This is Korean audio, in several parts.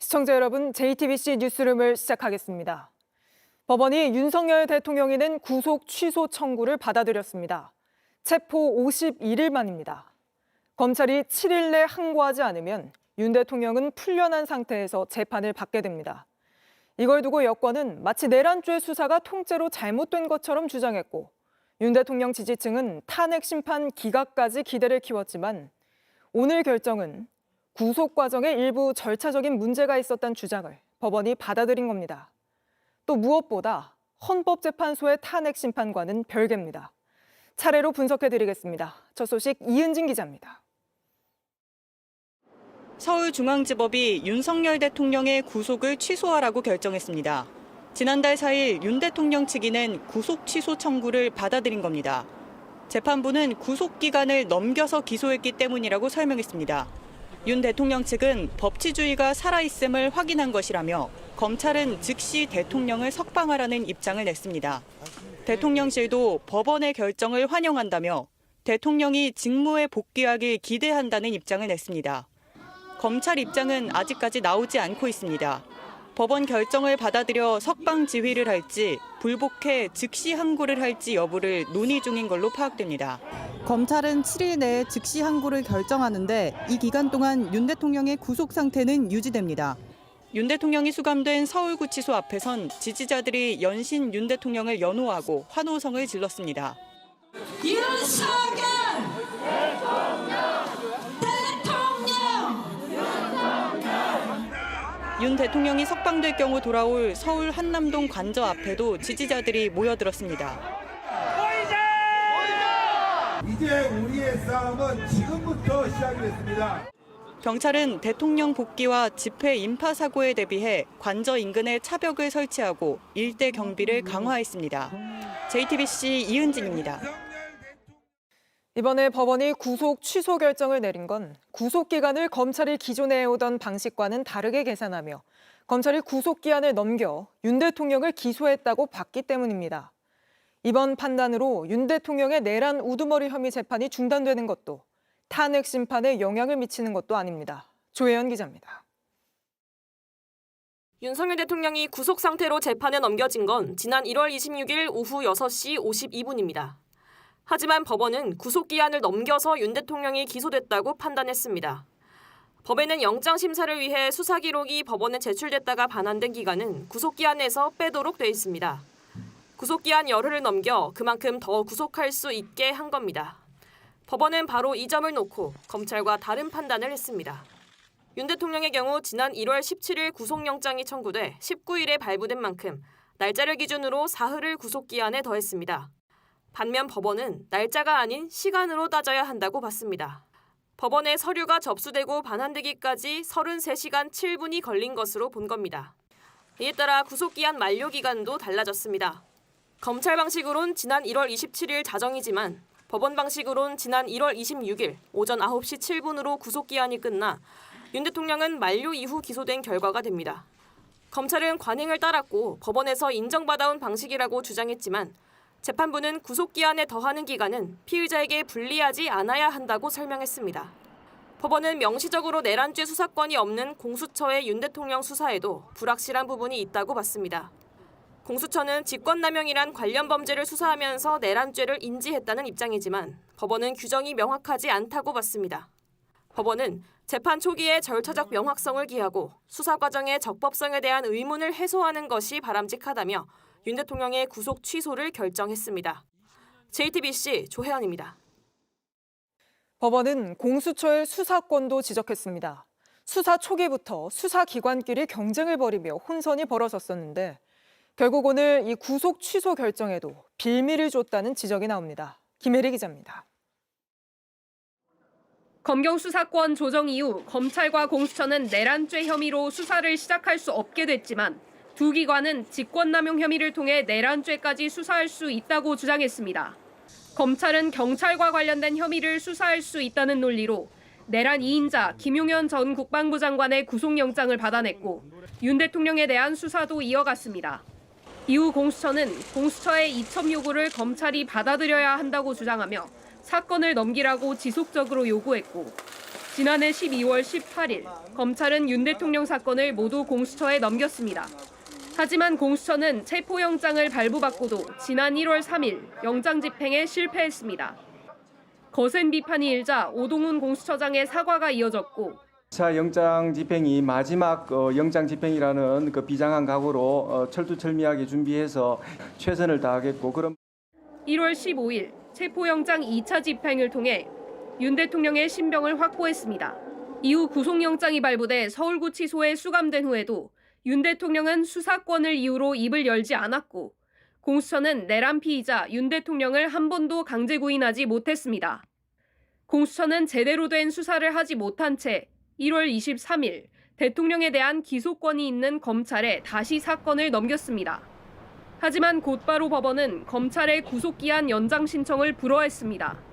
시청자 여러분, JTBC 뉴스룸을 시작하겠습니다. 법원이 윤석열 대통령이 낸 구속 취소 청구를 받아들였습니다. 체포 51일 만입니다. 검찰이 7일 내 항고하지 않으면 윤 대통령은 풀려난 상태에서 재판을 받게 됩니다. 이걸 두고 여권은 마치 내란죄 수사가 통째로 잘못된 것처럼 주장했고, 윤 대통령 지지층은 탄핵 심판 기각까지 기대를 키웠지만 오늘 결정은 구속 과정에 일부 절차적인 문제가 있었다는 주장을 법원이 받아들인 겁니다. 또 무엇보다 헌법재판소의 탄핵 심판과는 별개입니다. 차례로 분석해드리겠습니다. 첫 소식 이은진 기자입니다. 서울중앙지법이 윤석열 대통령의 구속을 취소하라고 결정했습니다. 지난달 4일 윤 대통령 측이 구속 취소 청구를 받아들인 겁니다. 재판부는 구속 기간을 넘겨서 기소했기 때문이라고 설명했습니다. 윤 대통령 측은 법치주의가 살아있음을 확인한 것이라며 검찰은 즉시 대통령을 석방하라는 입장을 냈습니다. 대통령실도 법원의 결정을 환영한다며 대통령이 직무에 복귀하길 기대한다는 입장을 냈습니다. 검찰 입장은 아직까지 나오지 않고 있습니다. 법원 결정을 받아들여 석방 지휘를 할지 불복해 즉시 항고를 할지 여부를 논의 중인 걸로 파악됩니다. 검찰은 7일 내에 즉시 항고를 결정하는데 이 기간 동안 윤 대통령의 구속 상태는 유지됩니다. 윤 대통령이 수감된 서울구치소 앞에선 지지자들이 연신 윤 대통령을 연호하고 환호성을 질렀습니다. 윤석열! 윤 대통령이 석방될 경우 돌아올 서울 한남동 관저 앞에도 지지자들이 모여들었습니다. 이제 우리의 싸움은 지금부터 시작이 됐습니다. 경찰은 대통령 복귀와 집회 인파 사고에 대비해 관저 인근에 차벽을 설치하고 일대 경비를 강화했습니다. JTBC 이은진입니다. 이번에 법원이 구속 취소 결정을 내린 건 구속 기간을 검찰이 기존에 해오던 방식과는 다르게 계산하며 검찰이 구속 기한을 넘겨 윤 대통령을 기소했다고 봤기 때문입니다. 이번 판단으로 윤 대통령의 내란 우두머리 혐의 재판이 중단되는 것도 탄핵 심판에 영향을 미치는 것도 아닙니다. 조혜연 기자입니다. 윤석열 대통령이 구속 상태로 재판에 넘겨진 건 지난 1월 26일 오후 6시 52분입니다. 하지만 법원은 구속기한을 넘겨서 윤 대통령이 기소됐다고 판단했습니다. 법에는 영장 심사를 위해 수사 기록이 법원에 제출됐다가 반환된 기간은 구속기한에서 빼도록 돼 있습니다. 구속기한 열흘을 넘겨 그만큼 더 구속할 수 있게 한 겁니다. 법원은 바로 이 점을 놓고 검찰과 다른 판단을 했습니다. 윤 대통령의 경우 지난 1월 17일 구속영장이 청구돼 19일에 발부된 만큼 날짜를 기준으로 사흘을 구속기한에 더했습니다. 반면 법원은 날짜가 아닌 시간으로 따져야 한다고 봤습니다. 법원에 서류가 접수되고 반환되기까지 33시간 7분이 걸린 것으로 본 겁니다. 이에 따라 구속기한 만료 기간도 달라졌습니다. 검찰 방식으론 지난 1월 27일 자정이지만 법원 방식으론 지난 1월 26일 오전 9시 7분으로 구속기한이 끝나 윤 대통령은 만료 이후 기소된 결과가 됩니다. 검찰은 관행을 따랐고 법원에서 인정받아온 방식이라고 주장했지만 재판부는 구속기한에 더하는 기간은 피의자에게 불리하지 않아야 한다고 설명했습니다. 법원은 명시적으로 내란죄 수사권이 없는 공수처의 윤 대통령 수사에도 불확실한 부분이 있다고 봤습니다. 공수처는 직권남용이란 관련 범죄를 수사하면서 내란죄를 인지했다는 입장이지만 법원은 규정이 명확하지 않다고 봤습니다. 법원은 재판 초기에 절차적 명확성을 기하고 수사 과정의 적법성에 대한 의문을 해소하는 것이 바람직하다며 윤 대통령의 구속 취소를 결정했습니다. JTBC 조혜연입니다. 법원은 공수처의 수사권도 지적했습니다. 수사 초기부터 수사기관끼리 경쟁을 벌이며 혼선이 벌어졌었는데 결국 오늘 이 구속 취소 결정에도 빌미를 줬다는 지적이 나옵니다. 김혜리 기자입니다. 검경 수사권 조정 이후 검찰과 공수처는 내란죄 혐의로 수사를 시작할 수 없게 됐지만 두 기관은 직권남용 혐의를 통해 내란죄까지 수사할 수 있다고 주장했습니다. 검찰은 경찰과 관련된 혐의를 수사할 수 있다는 논리로 내란 2인자 김용현 전 국방부 장관의 구속영장을 받아냈고 윤 대통령에 대한 수사도 이어갔습니다. 이후 공수처는 공수처의 이첩 요구를 검찰이 받아들여야 한다고 주장하며 사건을 넘기라고 지속적으로 요구했고 지난해 12월 18일 검찰은 윤 대통령 사건을 모두 공수처에 넘겼습니다. 하지만 공수처는 체포영장을 발부받고도 지난 1월 3일 영장 집행에 실패했습니다. 거센 비판이 일자 오동훈 공수처장의 사과가 이어졌고 차 영장 집행이 마지막 영장 집행이라는 그 비장한 각오로 철두철미하게 준비해서 최선을 다하겠고 그런 1월 15일 체포영장 2차 집행을 통해 윤 대통령의 신병을 확보했습니다. 이후 구속영장이 발부돼 서울구치소에 수감된 후에도 윤 대통령은 수사권을 이유로 입을 열지 않았고 공수처는 내란 피의자 윤 대통령을 한 번도 강제 구인하지 못했습니다. 공수처는 제대로 된 수사를 하지 못한 채 1월 23일 대통령에 대한 기소권이 있는 검찰에 다시 사건을 넘겼습니다. 하지만 곧바로 법원은 검찰의 구속기한 연장 신청을 불허했습니다.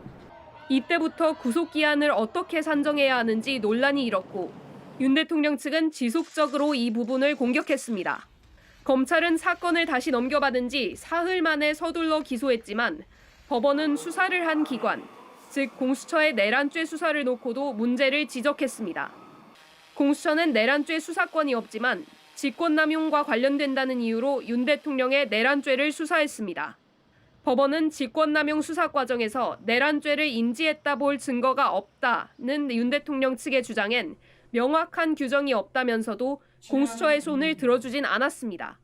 이때부터 구속기한을 어떻게 산정해야 하는지 논란이 일었고 윤 대통령 측은 지속적으로 이 부분을 공격했습니다. 검찰은 사건을 다시 넘겨받은 지 사흘 만에 서둘러 기소했지만 법원은 수사를 한 기관, 즉 공수처의 내란죄 수사를 놓고도 문제를 지적했습니다. 공수처는 내란죄 수사권이 없지만 직권남용과 관련된다는 이유로 윤 대통령의 내란죄를 수사했습니다. 법원은 직권남용 수사 과정에서 내란죄를 인지했다 볼 증거가 없다는 윤 대통령 측의 주장엔 명확한 규정이 없다면서도 공수처의 손을 들어주진 않았습니다.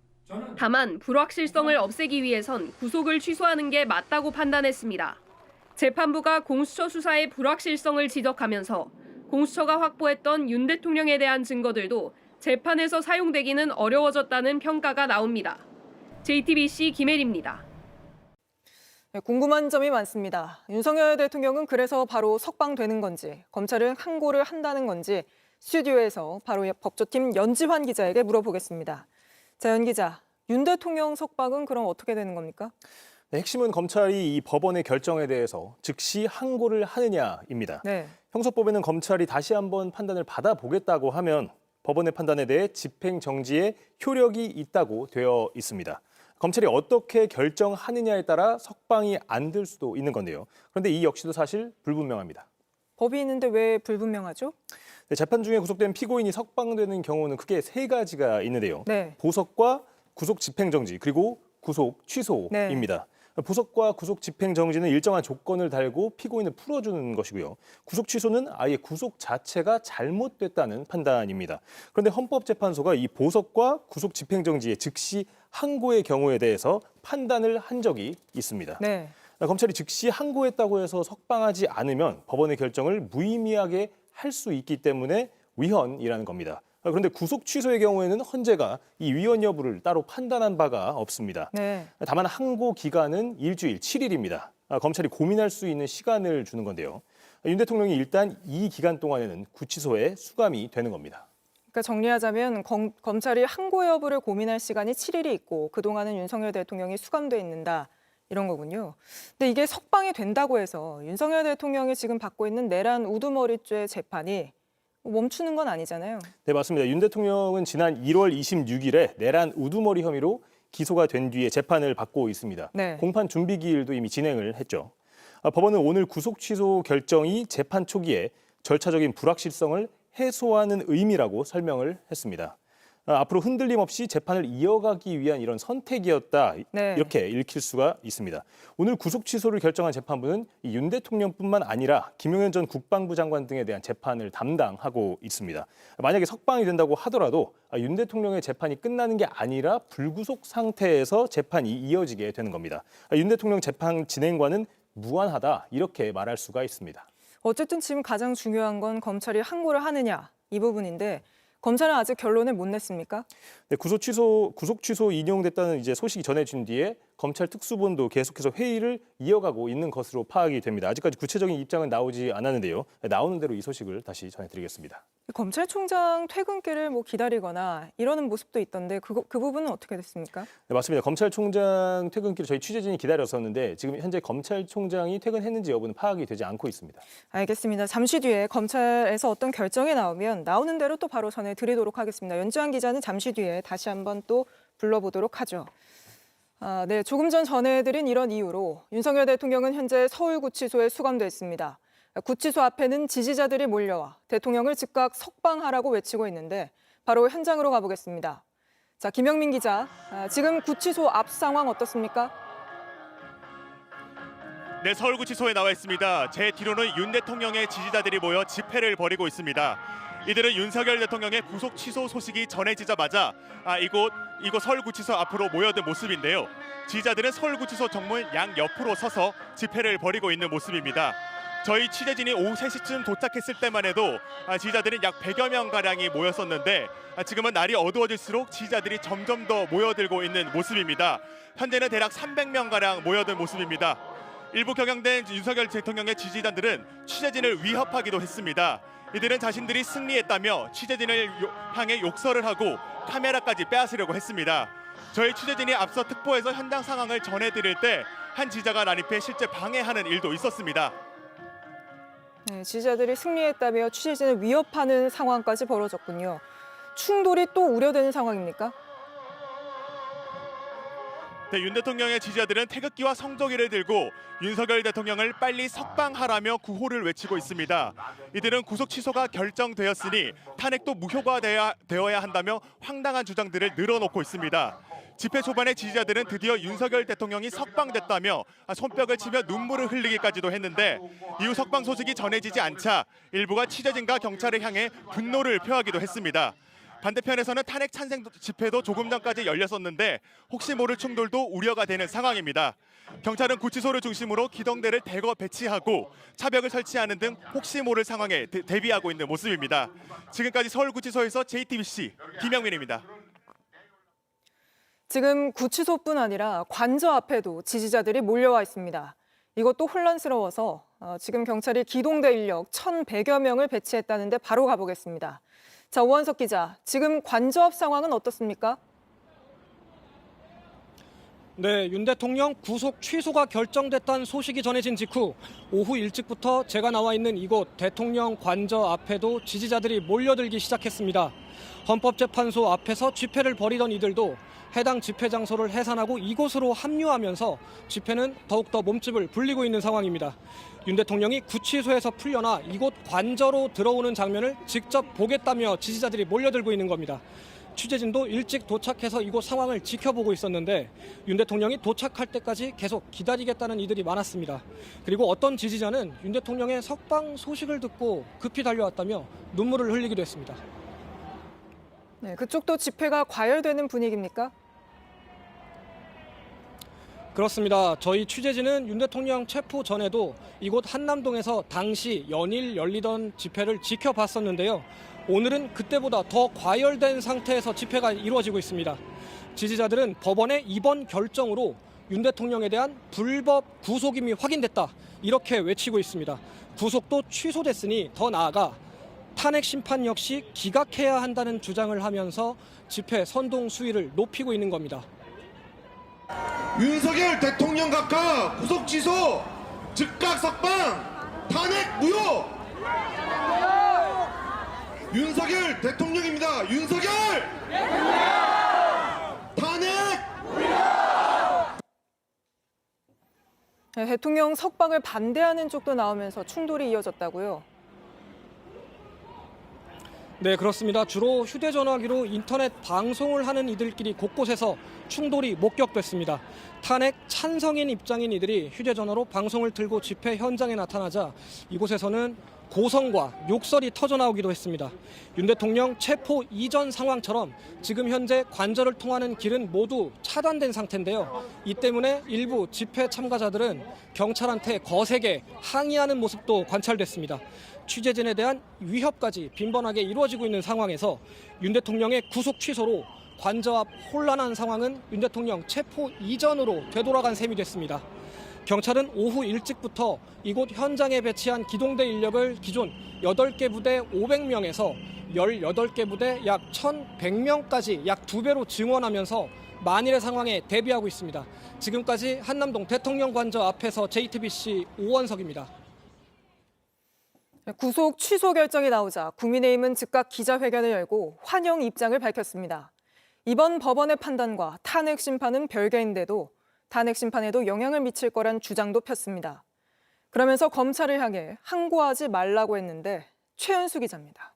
다만 불확실성을 없애기 위해선 구속을 취소하는 게 맞다고 판단했습니다. 재판부가 공수처 수사의 불확실성을 지적하면서 공수처가 확보했던 윤 대통령에 대한 증거들도 재판에서 사용되기는 어려워졌다는 평가가 나옵니다. JTBC 김혜리입니다. 네, 궁금한 점이 많습니다. 윤석열 대통령은 그래서 바로 석방되는 건지, 검찰은 항고를 한다는 건지 스튜디오에서 바로 법조팀 연지환 기자에게 물어보겠습니다. 자, 연 기자, 윤 대통령 석방은 그럼 어떻게 되는 겁니까? 네, 핵심은 검찰이 이 법원의 결정에 대해서 즉시 항고를 하느냐입니다. 네. 형사법에는 검찰이 다시 한번 판단을 받아보겠다고 하면 법원의 판단에 대해 집행 정지의 효력이 있다고 되어 있습니다. 검찰이 어떻게 결정하느냐에 따라 석방이 안 될 수도 있는 건데요. 그런데 이 역시도 사실 불분명합니다. 법이 있는데 왜 불분명하죠? 네, 재판 중에 구속된 피고인이 석방되는 경우는 크게 세 가지가 있는데요. 네. 보석과 구속 집행정지 그리고 구속 취소입니다. 보석과 구속 집행정지는 일정한 조건을 달고 피고인을 풀어주는 것이고요. 구속 취소는 아예 구속 자체가 잘못됐다는 판단입니다. 그런데 헌법재판소가 이 보석과 구속 집행정지의 즉시 항고의 경우에 대해서 판단을 한 적이 있습니다. 네. 검찰이 즉시 항고했다고 해서 석방하지 않으면 법원의 결정을 무의미하게 할 수 있기 때문에 위헌이라는 겁니다. 그런데 구속 취소의 경우에는 헌재가 이 위헌 여부를 따로 판단한 바가 없습니다. 네. 다만 항고 기간은 일주일 7일입니다. 검찰이 고민할 수 있는 시간을 주는 건데요. 윤 대통령이 일단 이 기간 동안에는 구치소에 수감이 되는 겁니다. 그러니까 정리하자면 검찰이 항고 여부를 고민할 시간이 7일이 있고 그동안은 윤석열 대통령이 수감돼 있는다. 이런 거군요. 근데 이게 석방이 된다고 해서 윤석열 대통령이 지금 받고 있는 내란 우두머리죄 재판이 멈추는 건 아니잖아요. 네, 맞습니다. 윤 대통령은 지난 1월 26일에 내란 우두머리 혐의로 기소가 된 뒤에 재판을 받고 있습니다. 네. 공판 준비 기일도 이미 진행을 했죠. 법원은 오늘 구속 취소 결정이 재판 초기에 절차적인 불확실성을 해소하는 의미라고 설명을 했습니다. 앞으로 흔들림 없이 재판을 이어가기 위한 이런 선택이었다. 네. 이렇게 읽힐 수가 있습니다. 오늘 구속 취소를 결정한 재판부는 윤 대통령뿐만 아니라 김용현 전 국방부 장관 등에 대한 재판을 담당하고 있습니다. 만약에 석방이 된다고 하더라도 윤 대통령의 재판이 끝나는 게 아니라 불구속 상태에서 재판이 이어지게 되는 겁니다. 윤 대통령 재판 진행과는 무관하다 이렇게 말할 수가 있습니다. 어쨌든 지금 가장 중요한 건 검찰이 항고를 하느냐 이 부분인데 검찰은 아직 결론을 못 냈습니까? 네, 구속 취소 인용됐다는 이제 소식이 전해진 뒤에 검찰 특수본도 계속해서 회의를 이어가고 있는 것으로 파악이 됩니다. 아직까지 구체적인 입장은 나오지 않았는데요. 나오는 대로 이 소식을 다시 전해드리겠습니다. 검찰총장 퇴근길을 기다리거나 이러는 모습도 있던데 그 부분은 어떻게 됐습니까? 네, 맞습니다. 검찰총장 퇴근길 저희 취재진이 기다렸었는데 지금 현재 검찰총장이 퇴근했는지 여부는 파악이 되지 않고 있습니다. 알겠습니다. 잠시 뒤에 검찰에서 어떤 결정이 나오면 나오는 대로 또 바로 전해드리도록 하겠습니다. 연지환 기자는 잠시 뒤에 다시 한번 또 불러보도록 하죠. 네, 조금 전 전해드린 이런 이유로 윤석열 대통령은 현재 서울구치소에 수감돼 있습니다. 구치소 앞에는 지지자들이 몰려와 대통령을 즉각 석방하라고 외치고 있는데 바로 현장으로 가보겠습니다. 자, 김영민 기자, 지금 구치소 앞 상황 어떻습니까? 네, 서울구치소에 나와 있습니다. 제 뒤로는 윤 대통령의 지지자들이 모여 집회를 벌이고 있습니다. 이들은 윤석열 대통령의 구속 취소 소식이 전해지자마자 이곳 서울구치소 앞으로 모여든 모습인데요. 지지자들은 서울구치소 정문 양 옆으로 서서 집회를 벌이고 있는 모습입니다. 저희 취재진이 오후 3시쯤 도착했을 때만 해도 지지자들은 약 100여 명가량이 모였었는데 지금은 날이 어두워질수록 지지자들이 점점 더 모여들고 있는 모습입니다. 현재는 대략 300명가량 모여든 모습입니다. 일부 경향된 윤석열 대통령의 지지자들은 취재진을 위협하기도 했습니다. 이들은 자신들이 승리했다며 취재진을 향해 욕설을 하고 카메라까지 빼앗으려고 했습니다. 저희 취재진이 앞서 특보에서 현장 상황을 전해드릴 때 한 지지자가 난입해 실제 방해하는 일도 있었습니다. 네, 지지자들이 승리했다며 취재진을 위협하는 상황까지 벌어졌군요. 충돌이 또 우려되는 상황입니까? 네, 윤 대통령의 지지자들은 태극기와 성조기를 들고 윤석열 대통령을 빨리 석방하라며 구호를 외치고 있습니다. 이들은 구속 취소가 결정되었으니 탄핵도 무효화되어야 한다며 황당한 주장들을 늘어놓고 있습니다. 집회 초반에 지지자들은 드디어 윤석열 대통령이 석방됐다며 손뼉을 치며 눈물을 흘리기까지도 했는데 이후 석방 소식이 전해지지 않자 일부가 취재진과 경찰을 향해 분노를 표하기도 했습니다. 반대편에서는 탄핵 찬생 집회도 조금 전까지 열렸었는데 혹시 모를 충돌도 우려가 되는 상황입니다. 경찰은 구치소를 중심으로 기동대를 대거 배치하고 차벽을 설치하는 등 혹시 모를 상황에 대비하고 있는 모습입니다. 지금까지 서울구치소에서 JTBC 김영민입니다. 지금 구치소뿐 아니라 관저 앞에도 지지자들이 몰려와 있습니다. 이것도 혼란스러워서 지금 경찰이 기동대 인력 1,100여 명을 배치했다는데 바로 가보겠습니다. 자, 오원석 기자, 지금 관저 앞 상황은 어떻습니까? 네, 윤 대통령 구속 취소가 결정됐다는 소식이 전해진 직후 오후 일찍부터 제가 나와 있는 이곳 대통령 관저 앞에도 지지자들이 몰려들기 시작했습니다. 헌법재판소 앞에서 집회를 벌이던 이들도 해당 집회 장소를 해산하고 이곳으로 합류하면서 집회는 더욱더 몸집을 불리고 있는 상황입니다. 윤 대통령이 구치소에서 풀려나 이곳 관저로 들어오는 장면을 직접 보겠다며 지지자들이 몰려들고 있는 겁니다. 취재진도 일찍 도착해서 이곳 상황을 지켜보고 있었는데 윤 대통령이 도착할 때까지 계속 기다리겠다는 이들이 많았습니다. 그리고 어떤 지지자는 윤 대통령의 석방 소식을 듣고 급히 달려왔다며 눈물을 흘리기도 했습니다. 네, 그쪽도 집회가 과열되는 분위기입니까? 그렇습니다. 저희 취재진은 윤 대통령 체포 전에도 이곳 한남동에서 당시 연일 열리던 집회를 지켜봤었는데요. 오늘은 그때보다 더 과열된 상태에서 집회가 이루어지고 있습니다. 지지자들은 법원의 이번 결정으로 윤 대통령에 대한 불법 구속임이 확인됐다, 이렇게 외치고 있습니다. 구속도 취소됐으니 더 나아가 탄핵 심판 역시 기각해야 한다는 주장을 하면서 집회 선동 수위를 높이고 있는 겁니다. 윤석열 대통령 각하 구속 취소, 즉각 석방, 탄핵 무효. 윤석열 대통령입니다. 윤석열 탄핵. 네, 대통령 석방을 반대하는 쪽도 나오면서 충돌이 이어졌다고요? 네, 그렇습니다. 주로 휴대전화기로 인터넷 방송을 하는 이들끼리 곳곳에서 충돌이 목격됐습니다. 탄핵 찬성인 입장인 이들이 휴대전화로 방송을 틀고 집회 현장에 나타나자 이곳에서는 고성과 욕설이 터져나오기도 했습니다. 윤 대통령 체포 이전 상황처럼 지금 현재 관저를 통하는 길은 모두 차단된 상태인데요. 이 때문에 일부 집회 참가자들은 경찰한테 거세게 항의하는 모습도 관찰됐습니다. 취재진에 대한 위협까지 빈번하게 이루어지고 있는 상황에서 윤 대통령의 구속 취소로 관저 앞 혼란한 상황은 윤 대통령 체포 이전으로 되돌아간 셈이 됐습니다. 경찰은 오후 일찍부터 이곳 현장에 배치한 기동대 인력을 기존 8개 부대 500명에서 18개 부대 약 1,100명까지 약 2배로 증원하면서 만일의 상황에 대비하고 있습니다. 지금까지 한남동 대통령 관저 앞에서 JTBC 오원석입니다. 구속 취소 결정이 나오자 국민의힘은 즉각 기자회견을 열고 환영 입장을 밝혔습니다. 이번 법원의 판단과 탄핵 심판은 별개인데도 탄핵 심판에도 영향을 미칠 거란 주장도 폈습니다. 그러면서 검찰을 향해 항고하지 말라고 했는데 최연수 기자입니다.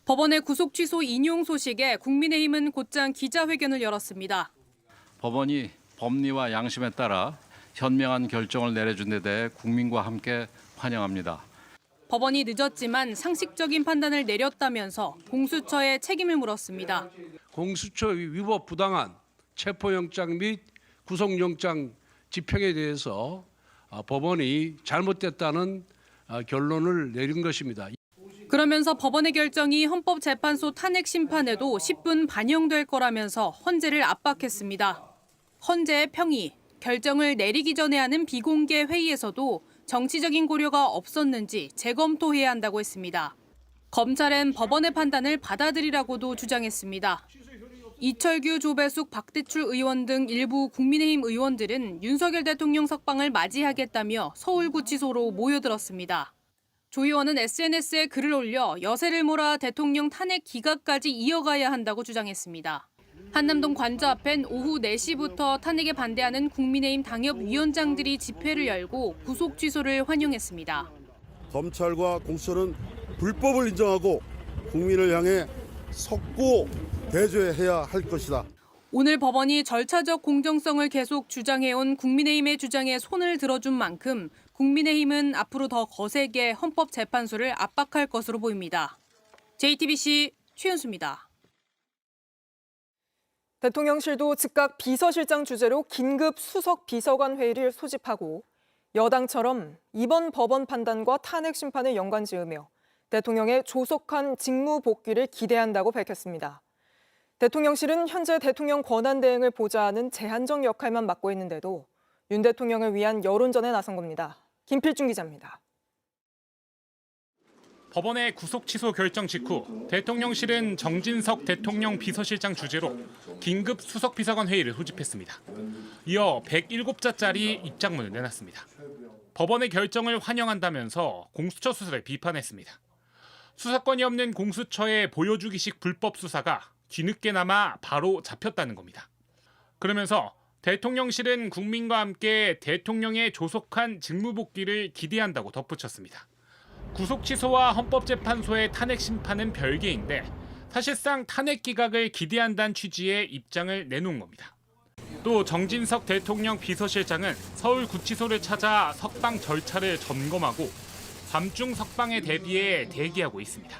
법원의 구속 취소 인용 소식에 국민의힘은 곧장 기자회견을 열었습니다. 법원이 법리와 양심에 따라 현명한 결정을 내려준 데 대해 국민과 함께 환영합니다. 법원이 늦었지만 상식적인 판단을 내렸다면서 공수처에 책임을 물었습니다. 공수처 위법 부당한 체포영장 및 구속영장 집행에 대해서 법원이 잘못됐다는 결론을 내린 것입니다. 그러면서 법원의 결정이 헌법재판소 탄핵 심판에도 10분 반영될 거라면서 헌재를 압박했습니다. 헌재의 평의, 결정을 내리기 전에 하는 비공개 회의에서도 정치적인 고려가 없었는지 재검토해야 한다고 했습니다. 검찰은 법원의 판단을 받아들이라고도 주장했습니다. 이철규, 조배숙, 박대출 의원 등 일부 국민의힘 의원들은 윤석열 대통령 석방을 맞이하겠다며 서울구치소로 모여들었습니다. 조 의원은 SNS에 글을 올려 여세를 몰아 대통령 탄핵 기각까지 이어가야 한다고 주장했습니다. 한남동 관저 앞엔 오후 4시부터 탄핵에 반대하는 국민의힘 당협위원장들이 집회를 열고 구속 취소를 환영했습니다. 검찰과 공수처는 불법을 인정하고 국민을 향해 석고 대조해야 할 것이다. 오늘 법원이 절차적 공정성을 계속 주장해온 국민의힘의 주장에 손을 들어준 만큼 국민의힘은 앞으로 더 거세게 헌법재판소를 압박할 것으로 보입니다. JTBC 최연수입니다. 대통령실도 즉각 비서실장 주재로 긴급 수석 비서관 회의를 소집하고 여당처럼 이번 법원 판단과 탄핵 심판을 연관지으며 대통령의 조속한 직무 복귀를 기대한다고 밝혔습니다. 대통령실은 현재 대통령 권한 대행을 보좌하는 제한적 역할만 맡고 있는데도 윤 대통령을 위한 여론전에 나선 겁니다. 김필중 기자입니다. 법원의 구속 취소 결정 직후 대통령실은 정진석 대통령 비서실장 주재로 긴급 수석 비서관 회의를 소집했습니다. 이어 107자짜리 입장문을 내놨습니다. 법원의 결정을 환영한다면서 공수처 수사를 비판했습니다. 수사권이 없는 공수처의 보여주기식 불법 수사가 뒤늦게나마 바로 잡혔다는 겁니다. 그러면서 대통령실은 국민과 함께 대통령의 조속한 직무 복귀를 기대한다고 덧붙였습니다. 구속 취소와 헌법재판소의 탄핵 심판은 별개인데 사실상 탄핵 기각을 기대한다는 취지의 입장을 내놓은 겁니다. 또 정진석 대통령 비서실장은 서울구치소를 찾아 석방 절차를 점검하고 밤중 석방에 대비해 대기하고 있습니다.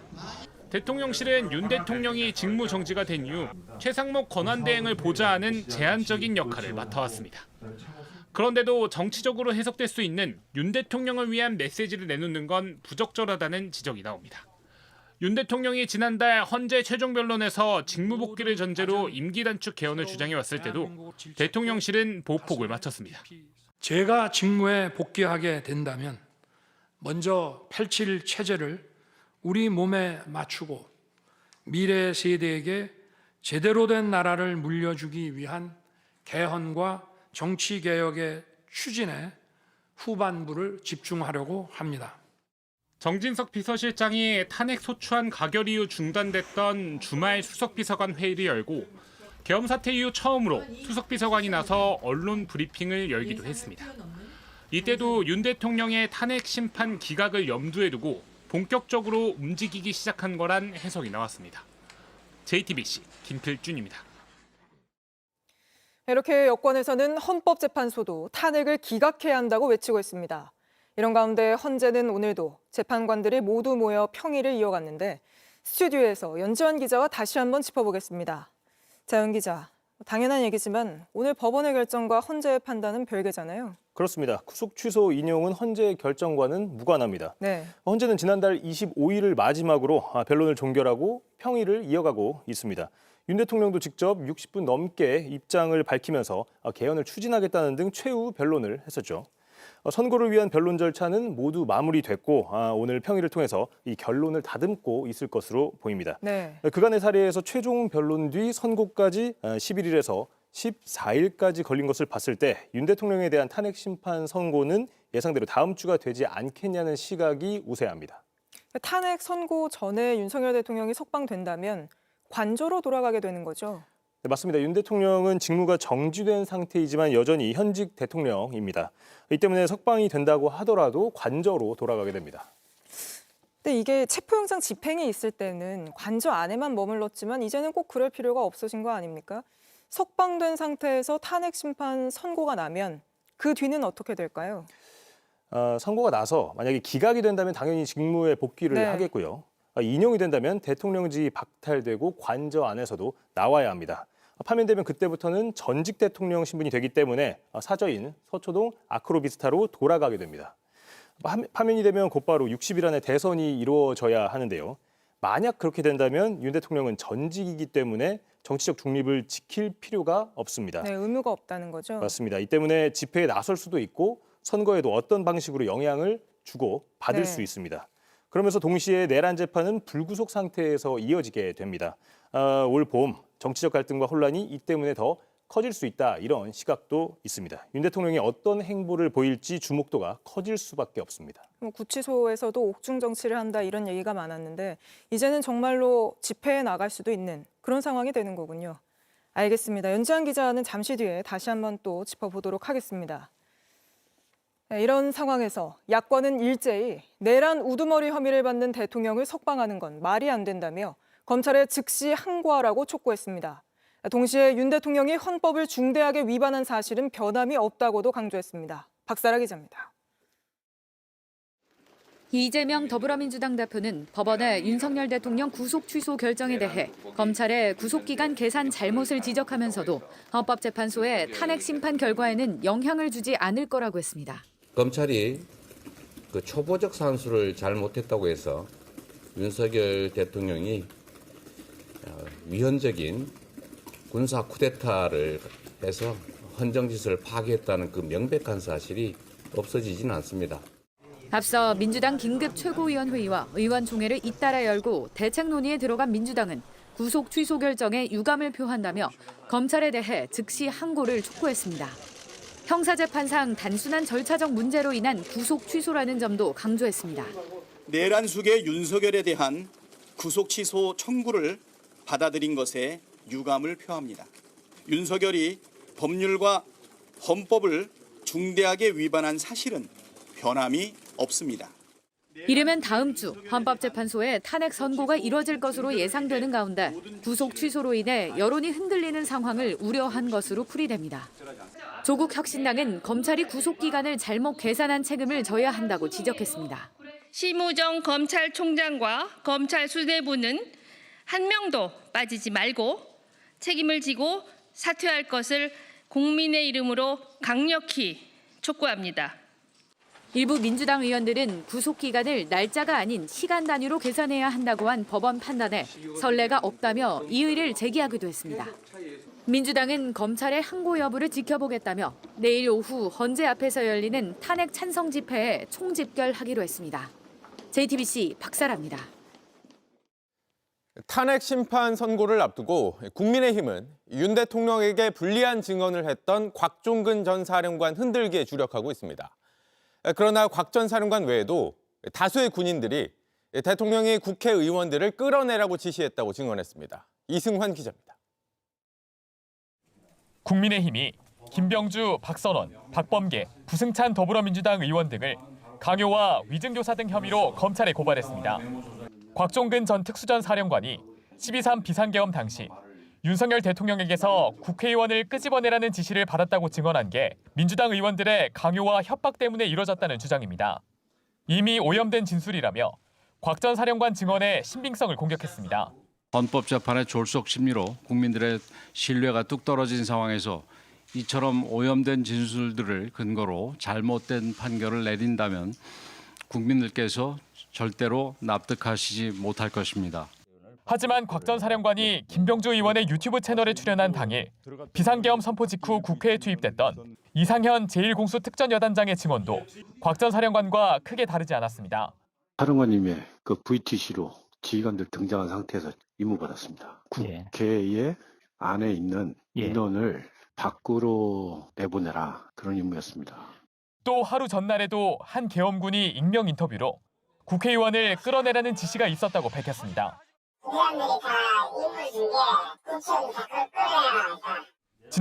대통령실은 윤 대통령이 직무 정지가 된 이후 최상목 권한대행을 보좌하는 제한적인 역할을 맡아왔습니다. 그런데도 정치적으로 해석될 수 있는 윤 대통령을 위한 메시지를 내놓는 건 부적절하다는 지적이 나옵니다. 윤 대통령이 지난달 헌재 최종 변론에서 직무 복귀를 전제로 임기 단축 개헌을 주장해왔을 때도 대통령실은 보폭을 마쳤습니다. 제가 직무에 복귀하게 된다면 먼저 펼칠 체제를 우리 몸에 맞추고 미래 세대에게 제대로 된 나라를 물려주기 위한 개헌과 정치개혁의 추진에 후반부를 집중하려고 합니다. 정진석 비서실장이 탄핵 소추안 가결 이후 중단됐던 주말 수석비서관 회의를 열고 계엄 사태 이후 처음으로 수석비서관이 나서 언론 브리핑을 열기도 했습니다. 이때도 윤 대통령의 탄핵 심판 기각을 염두에 두고 본격적으로 움직이기 시작한 거란 해석이 나왔습니다. JTBC 김필준입니다. 이렇게 여권에서는 헌법재판소도 탄핵을 기각해야 한다고 외치고 있습니다. 이런 가운데 헌재는 오늘도 재판관들이 모두 모여 평의를 이어갔는데 스튜디오에서 연지환 기자와 다시 한번 짚어보겠습니다. 자, 연 기자, 당연한 얘기지만 오늘 법원의 결정과 헌재의 판단은 별개잖아요. 그렇습니다. 구속 취소 인용은 헌재의 결정과는 무관합니다. 네. 헌재는 지난달 25일을 마지막으로 변론을 종결하고 평의를 이어가고 있습니다. 윤 대통령도 직접 60분 넘게 입장을 밝히면서 개헌을 추진하겠다는 등 최후 변론을 했었죠. 선고를 위한 변론 절차는 모두 마무리됐고 오늘 평의를 통해서 이 결론을 다듬고 있을 것으로 보입니다. 네. 그간의 사례에서 최종 변론 뒤 선고까지 11일에서 14일까지 걸린 것을 봤을 때 윤 대통령에 대한 탄핵 심판 선고는 예상대로 다음 주가 되지 않겠냐는 시각이 우세합니다. 탄핵 선고 전에 윤석열 대통령이 석방된다면 관저로 돌아가게 되는 거죠? 네, 맞습니다. 윤 대통령은 직무가 정지된 상태이지만 여전히 현직 대통령입니다. 이 때문에 석방이 된다고 하더라도 관저로 돌아가게 됩니다. 근데 이게 체포영장 집행이 있을 때는 관저 안에만 머물렀지만 이제는 꼭 그럴 필요가 없어진 거 아닙니까? 석방된 상태에서 탄핵 심판 선고가 나면 그 뒤는 어떻게 될까요? 선고가 나서 만약에 기각이 된다면 당연히 직무에 복귀를 네. 하겠고요. 인용이 된다면 대통령직이 박탈되고 관저 안에서도 나와야 합니다. 파면되면 그때부터는 전직 대통령 신분이 되기 때문에 사저인 서초동 아크로비스타로 돌아가게 됩니다. 파면이 되면 곧바로 60일 안에 대선이 이루어져야 하는데요. 만약 그렇게 된다면 윤 대통령은 전직이기 때문에 정치적 중립을 지킬 필요가 없습니다. 네, 의무가 없다는 거죠. 맞습니다. 이 때문에 집회에 나설 수도 있고 선거에도 어떤 방식으로 영향을 주고 받을 네. 수 있습니다. 그러면서 동시에 내란 재판은 불구속 상태에서 이어지게 됩니다. 올 봄 정치적 갈등과 혼란이 이 때문에 더 커질 수 있다, 이런 시각도 있습니다. 윤 대통령이 어떤 행보를 보일지 주목도가 커질 수밖에 없습니다. 구치소에서도 옥중 정치를 한다 이런 얘기가 많았는데 이제는 정말로 집회에 나갈 수도 있는 그런 상황이 되는 거군요. 알겠습니다. 연지한 기자는 잠시 뒤에 다시 한번 또 짚어보도록 하겠습니다. 네, 이런 상황에서 야권은 일제히 내란 우두머리 혐의를 받는 대통령을 석방하는 건 말이 안 된다며 검찰에 즉시 항고하라고 촉구했습니다. 동시에 윤 대통령이 헌법을 중대하게 위반한 사실은 변함이 없다고도 강조했습니다. 박사라 기자입니다. 이재명 더불어민주당 대표는 법원의 윤석열 대통령 구속 취소 결정에 대해 검찰의 구속기간 계산 잘못을 지적하면서도 헌법재판소의 탄핵 심판 결과에는 영향을 주지 않을 거라고 했습니다. 검찰이 그 초보적 산수를 잘못했다고 해서 윤석열 대통령이 위헌적인 군사 쿠데타를 해서 헌정질서를 파괴했다는 그 명백한 사실이 없어지지는 않습니다. 앞서 민주당 긴급 최고위원회의와 의원총회를 잇따라 열고 대책 논의에 들어간 민주당은 구속 취소 결정에 유감을 표한다며 검찰에 대해 즉시 항고를 촉구했습니다. 형사재판상 단순한 절차적 문제로 인한 구속 취소라는 점도 강조했습니다. 내란 숙의 윤석열에 대한 구속 취소 청구를 받아들인 것에 유감을 표합니다. 윤석열이 법률과 헌법을 중대하게 위반한 사실은 변함이 없습니다. 이르면 다음 주 헌법재판소의 탄핵 선고가 이뤄질 것으로 예상되는 가운데 구속 취소로 인해 여론이 흔들리는 상황을 우려한 것으로 풀이됩니다. 조국 혁신당은 검찰이 구속기간을 잘못 계산한 책임을 져야 한다고 지적했습니다. 심우정 검찰총장과 검찰 수뇌부는 한 명도 빠지지 말고 책임을 지고 사퇴할 것을 국민의 이름으로 강력히 촉구합니다. 일부 민주당 의원들은 구속기간을 날짜가 아닌 시간 단위로 계산해야 한다고 한 법원 판단에 선례가 없다며 이의를 제기하기도 했습니다. 민주당은 검찰의 항고 여부를 지켜보겠다며 내일 오후 헌재 앞에서 열리는 탄핵 찬성 집회에 총집결하기로 했습니다. JTBC 박사라입니다. 탄핵 심판 선고를 앞두고 국민의힘은 윤 대통령에게 불리한 증언을 했던 곽종근 전 사령관 흔들기에 주력하고 있습니다. 그러나 곽 전 사령관 외에도 다수의 군인들이 대통령이 국회의원들을 끌어내라고 지시했다고 증언했습니다. 이승환 기자입니다. 국민의힘이 김병주, 박선원, 박범계, 부승찬 더불어민주당 의원 등을 강요와 위증교사 등 혐의로 검찰에 고발했습니다. 곽종근 전 특수전 사령관이 12.3 비상계엄 당시 윤석열 대통령에게서 국회의원을 끄집어내라는 지시를 받았다고 증언한 게 민주당 의원들의 강요와 협박 때문에 이뤄졌다는 주장입니다. 이미 오염된 진술이라며 곽 전 사령관 증언의 신빙성을 공격했습니다. 헌법재판의 졸속 심리로 국민들의 신뢰가 뚝 떨어진 상황에서 이처럼 오염된 진술들을 근거로 잘못된 판결을 내린다면 국민들께서 절대로 납득하시지 못할 것입니다. 하지만 곽 전 사령관이 김병주 의원의 유튜브 채널에 출연한 당일 비상계엄 선포 직후 국회에 투입됐던 이상현 제1공수특전여단장의 증언도 곽 전 사령관과 크게 다르지 않았습니다. 사령관님의 그 VTC로 지휘관들 등장한 상태에서 임무받았습니다. 국회의 안에 있는 인원을 밖으로 내보내라, 그런 임무였습니다. 또 하루 전날에도 한 계엄군이 익명 인터뷰로 국회의원을 끌어내라는 지시가 있었다고 밝혔습니다. 국회의원들이 다 임무 중에 국회의원 밖을 끌어야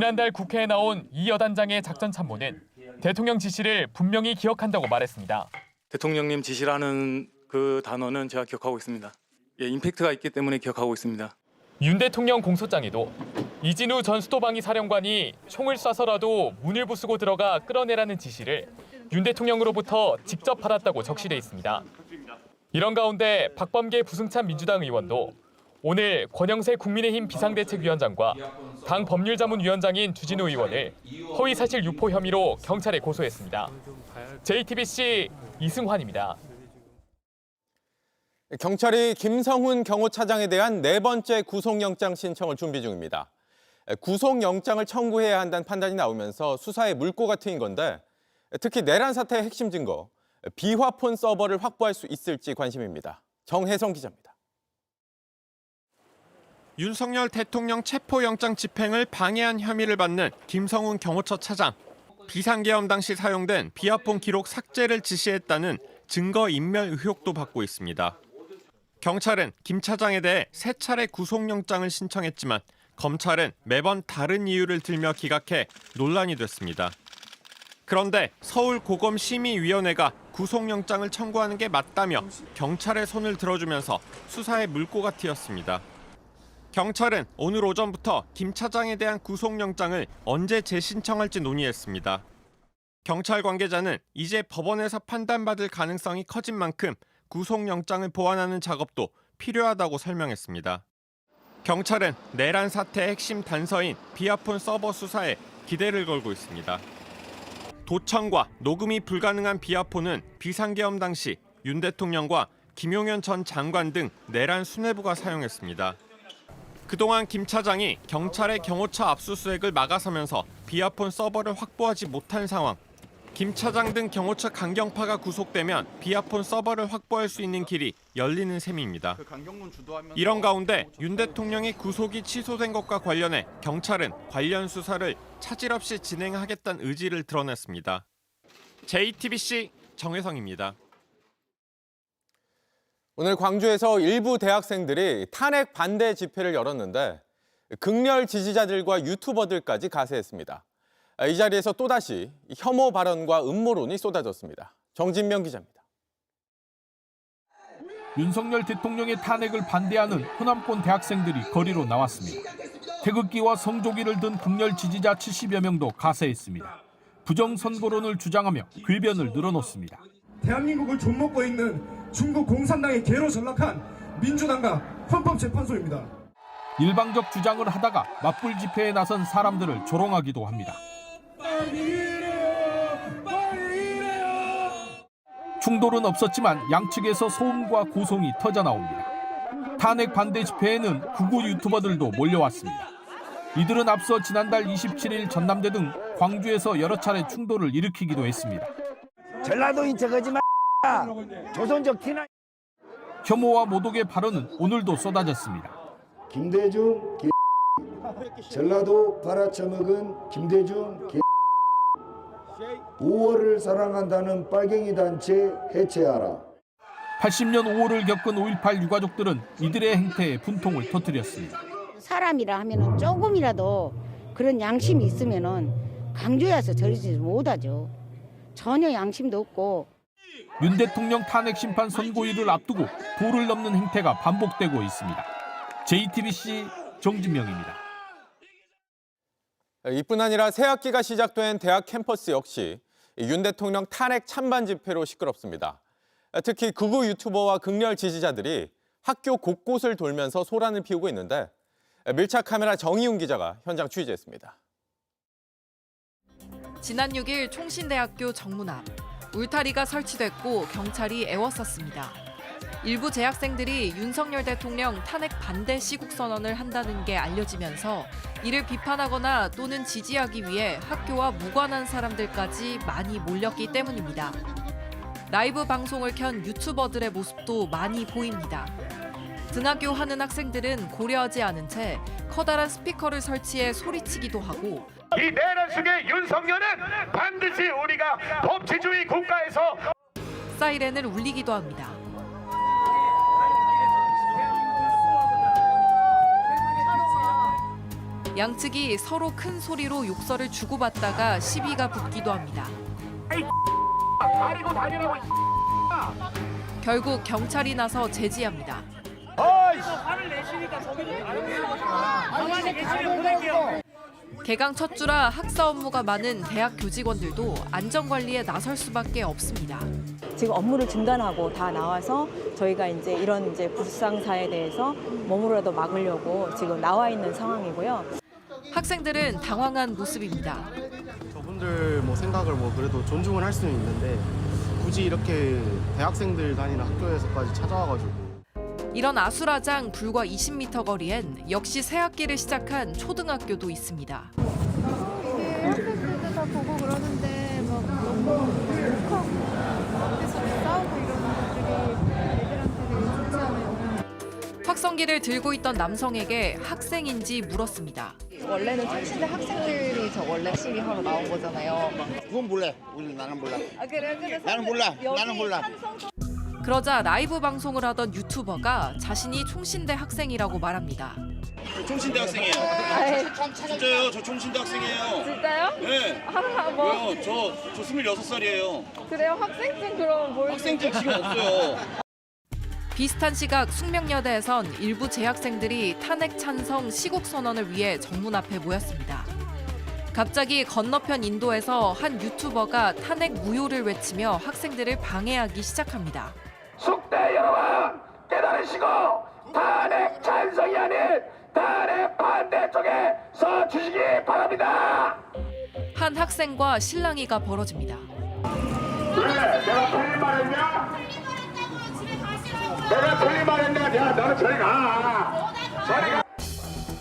지난달 국회에 나온 이 여단장의 작전 참모는 대통령 지시를 분명히 기억한다고 말했습니다. 대통령님 지시라는 그 단어는 제가 기억하고 있습니다. 임팩트가 있기 때문에 기억하고 있습니다. 윤 대통령 공소장에도 이진우 전 수도방위 사령관이 총을 쏴서라도 문을 부수고 들어가 끌어내라는 지시를 윤 대통령으로부터 직접 받았다고 적시돼 있습니다. 이런 가운데 박범계 부승찬 민주당 의원도 오늘 권영세 국민의힘 비상대책위원장과 당 법률자문위원장인 주진우 의원을 허위사실 유포 혐의로 경찰에 고소했습니다. JTBC 이승환입니다. 경찰이 김성훈 경호차장에 대한 4번째 구속영장 신청을 준비 중입니다. 구속영장을 청구해야 한다는 판단이 나오면서 수사의 물꼬가 트인 건데 특히 내란 사태의 핵심 증거, 비화폰 서버를 확보할 수 있을지 관심입니다. 정혜성 기자입니다. 윤석열 대통령 체포영장 집행을 방해한 혐의를 받는 김성훈 경호처 차장. 비상계엄 당시 사용된 비화폰 기록 삭제를 지시했다는 증거인멸 의혹도 받고 있습니다. 경찰은 김 차장에 대해 3차례 구속영장을 신청했지만 검찰은 매번 다른 이유를 들며 기각해 논란이 됐습니다. 그런데 서울고검심의위원회가 구속영장을 청구하는 게 맞다며 경찰의 손을 들어주면서 수사의 물꼬가 튀었습니다. 경찰은 오늘 오전부터 김 차장에 대한 구속영장을 언제 재신청할지 논의했습니다. 경찰 관계자는 이제 법원에서 판단받을 가능성이 커진 만큼 구속영장을 보완하는 작업도 필요하다고 설명했습니다. 경찰은 내란 사태의 핵심 단서인 비화폰 서버 수사에 기대를 걸고 있습니다. 도청과 녹음이 불가능한 비화폰은 비상계엄 당시 윤 대통령과 김용현 전 장관 등 내란 수뇌부가 사용했습니다. 그동안 김 차장이 경찰의 경호처 압수수색을 막아서면서 비화폰 서버를 확보하지 못한 상황. 김 차장 등 경호처 강경파가 구속되면 비화폰 서버를 확보할 수 있는 길이 열리는 셈입니다. 이런 가운데 윤 대통령의 구속이 취소된 것과 관련해 경찰은 관련 수사를 차질 없이 진행하겠다는 의지를 드러냈습니다. JTBC 정혜성입니다. 오늘 광주에서 일부 대학생들이 탄핵 반대 집회를 열었는데 극렬 지지자들과 유튜버들까지 가세했습니다. 이 자리에서 또다시 혐오 발언과 음모론이 쏟아졌습니다. 정진명 기자입니다. 윤석열 대통령의 탄핵을 반대하는 호남권 대학생들이 거리로 나왔습니다. 태극기와 성조기를 든 극렬 지지자 70여 명도 가세했습니다. 부정선거론을 주장하며 궤변을 늘어놓습니다. 대한민국을 좀먹고 있는 중국 공산당의 개로 전락한 민주당과 헌법재판소입니다. 일방적 주장을 하다가 맞불 집회에 나선 사람들을 조롱하기도 합니다. 충돌은 없었지만 양측에서 소음과 고성이 터져나옵니다. 탄핵 반대 집회에는 극우 유튜버들도 몰려왔습니다. 이들은 앞서 지난달 27일 전남대 등 광주에서 여러 차례 충돌을 일으키기도 했습니다. 전라도인 척하지 마. 조선족 티나. 혐오와 모독의 발언은 오늘도 쏟아졌습니다. 김대중 전라도 팔아쳐먹은 김대중 5월을 사랑한다는 빨갱이 단체 해체하라. 80년 5월을 겪은 5.18 유가족들은 이들의 행태에 분통을 터뜨렸습니다. 사람이라 하면은 조금이라도 그런 양심이 있으면은 강조해 와서 저러지 못하죠. 전혀 양심도 없고. 윤 대통령 탄핵 심판 선고일을 앞두고 도를 넘는 행태가 반복되고 있습니다. JTBC 정진명입니다. 이뿐 아니라 새학기가 시작된 대학 캠퍼스 역시 윤 대통령 탄핵 찬반 집회로 시끄럽습니다. 특히 극우 유튜버와 극렬 지지자들이 학교 곳곳을 돌면서 소란을 피우고 있는데 밀착 카메라 정희훈 기자가 현장 취재했습니다. 지난 6일 총신대학교 정문 앞 울타리가 설치됐고 경찰이 에워쌌습니다. 일부 재학생들이 윤석열 대통령 탄핵 반대 시국선언을 한다는 게 알려지면서 이를 비판하거나 또는 지지하기 위해 학교와 무관한 사람들까지 많이 몰렸기 때문입니다. 라이브 방송을 켠 유튜버들의 모습도 많이 보입니다. 등하교 하는 학생들은 고려하지 않은 채 커다란 스피커를 설치해 소리치기도 하고 이 내란 속에 윤석열은 반드시 우리가 법치주의 국가에서 사이렌을 울리기도 합니다. 양측이 서로 큰 소리로 욕설을 주고받다가 시비가 붙기도 합니다. 결국 경찰이 나서 제지합니다. 개강 첫 주라 학사 업무가 많은 대학 교직원들도 안전관리에 나설 수밖에 없습니다. 지금 업무를 중단하고 다 나와서 저희가 이제 이런 불상사에 대해서 몸으로라도 막으려고 지금 나와 있는 상황이고요. 학생들은 당황한 모습입니다. 저분들 생각을 그래도 존중을 할 수는 있는데 굳이 이렇게 대학생들 다니는 학교에서까지 찾아와가지고. 이런 아수라장 불과 20m 거리엔 역시 새 학기를 시작한 초등학교도 있습니다. 학생들도 다 보고 그러는데 너무 욕하고 계속 싸우고 이러는 것들이 애들한테 되게 좋지 않아요. 확성기를 들고 있던 남성에게 학생인지 물었습니다. 원래는 척신대 학생들이 저 원래 시위하러 나온 거잖아요. 그건 몰라. 나는 몰라. 아 그래? 나는 몰라. 나는 몰라. 그러자 라이브 방송을 하던 유튜버가 자신이 총신대 학생이라고 말합니다. 총신대 학생이에요. 진짜요? 저 총신대 학생이에요. 진짜요? 네. 왜요? 저 26살이에요. 그래요? 학생증 그럼 뭘? 학생증 지금 없어요. 비슷한 시각 숙명여대에선 일부 재학생들이 탄핵 찬성 시국 선언을 위해 정문 앞에 모였습니다. 갑자기 건너편 인도에서 한 유튜버가 탄핵 무효를 외치며 학생들을 방해하기 시작합니다. 숙대 여러분 깨달으시고 탄핵 찬성이 아닌 탄핵 반대 쪽에 서 주시기 바랍니다. 한 학생과 실랑이가 벌어집니다. 왜? 내가 틀린 말했냐? 내가 틀린 말했냐? 야 너는 저리 가. 저리 가.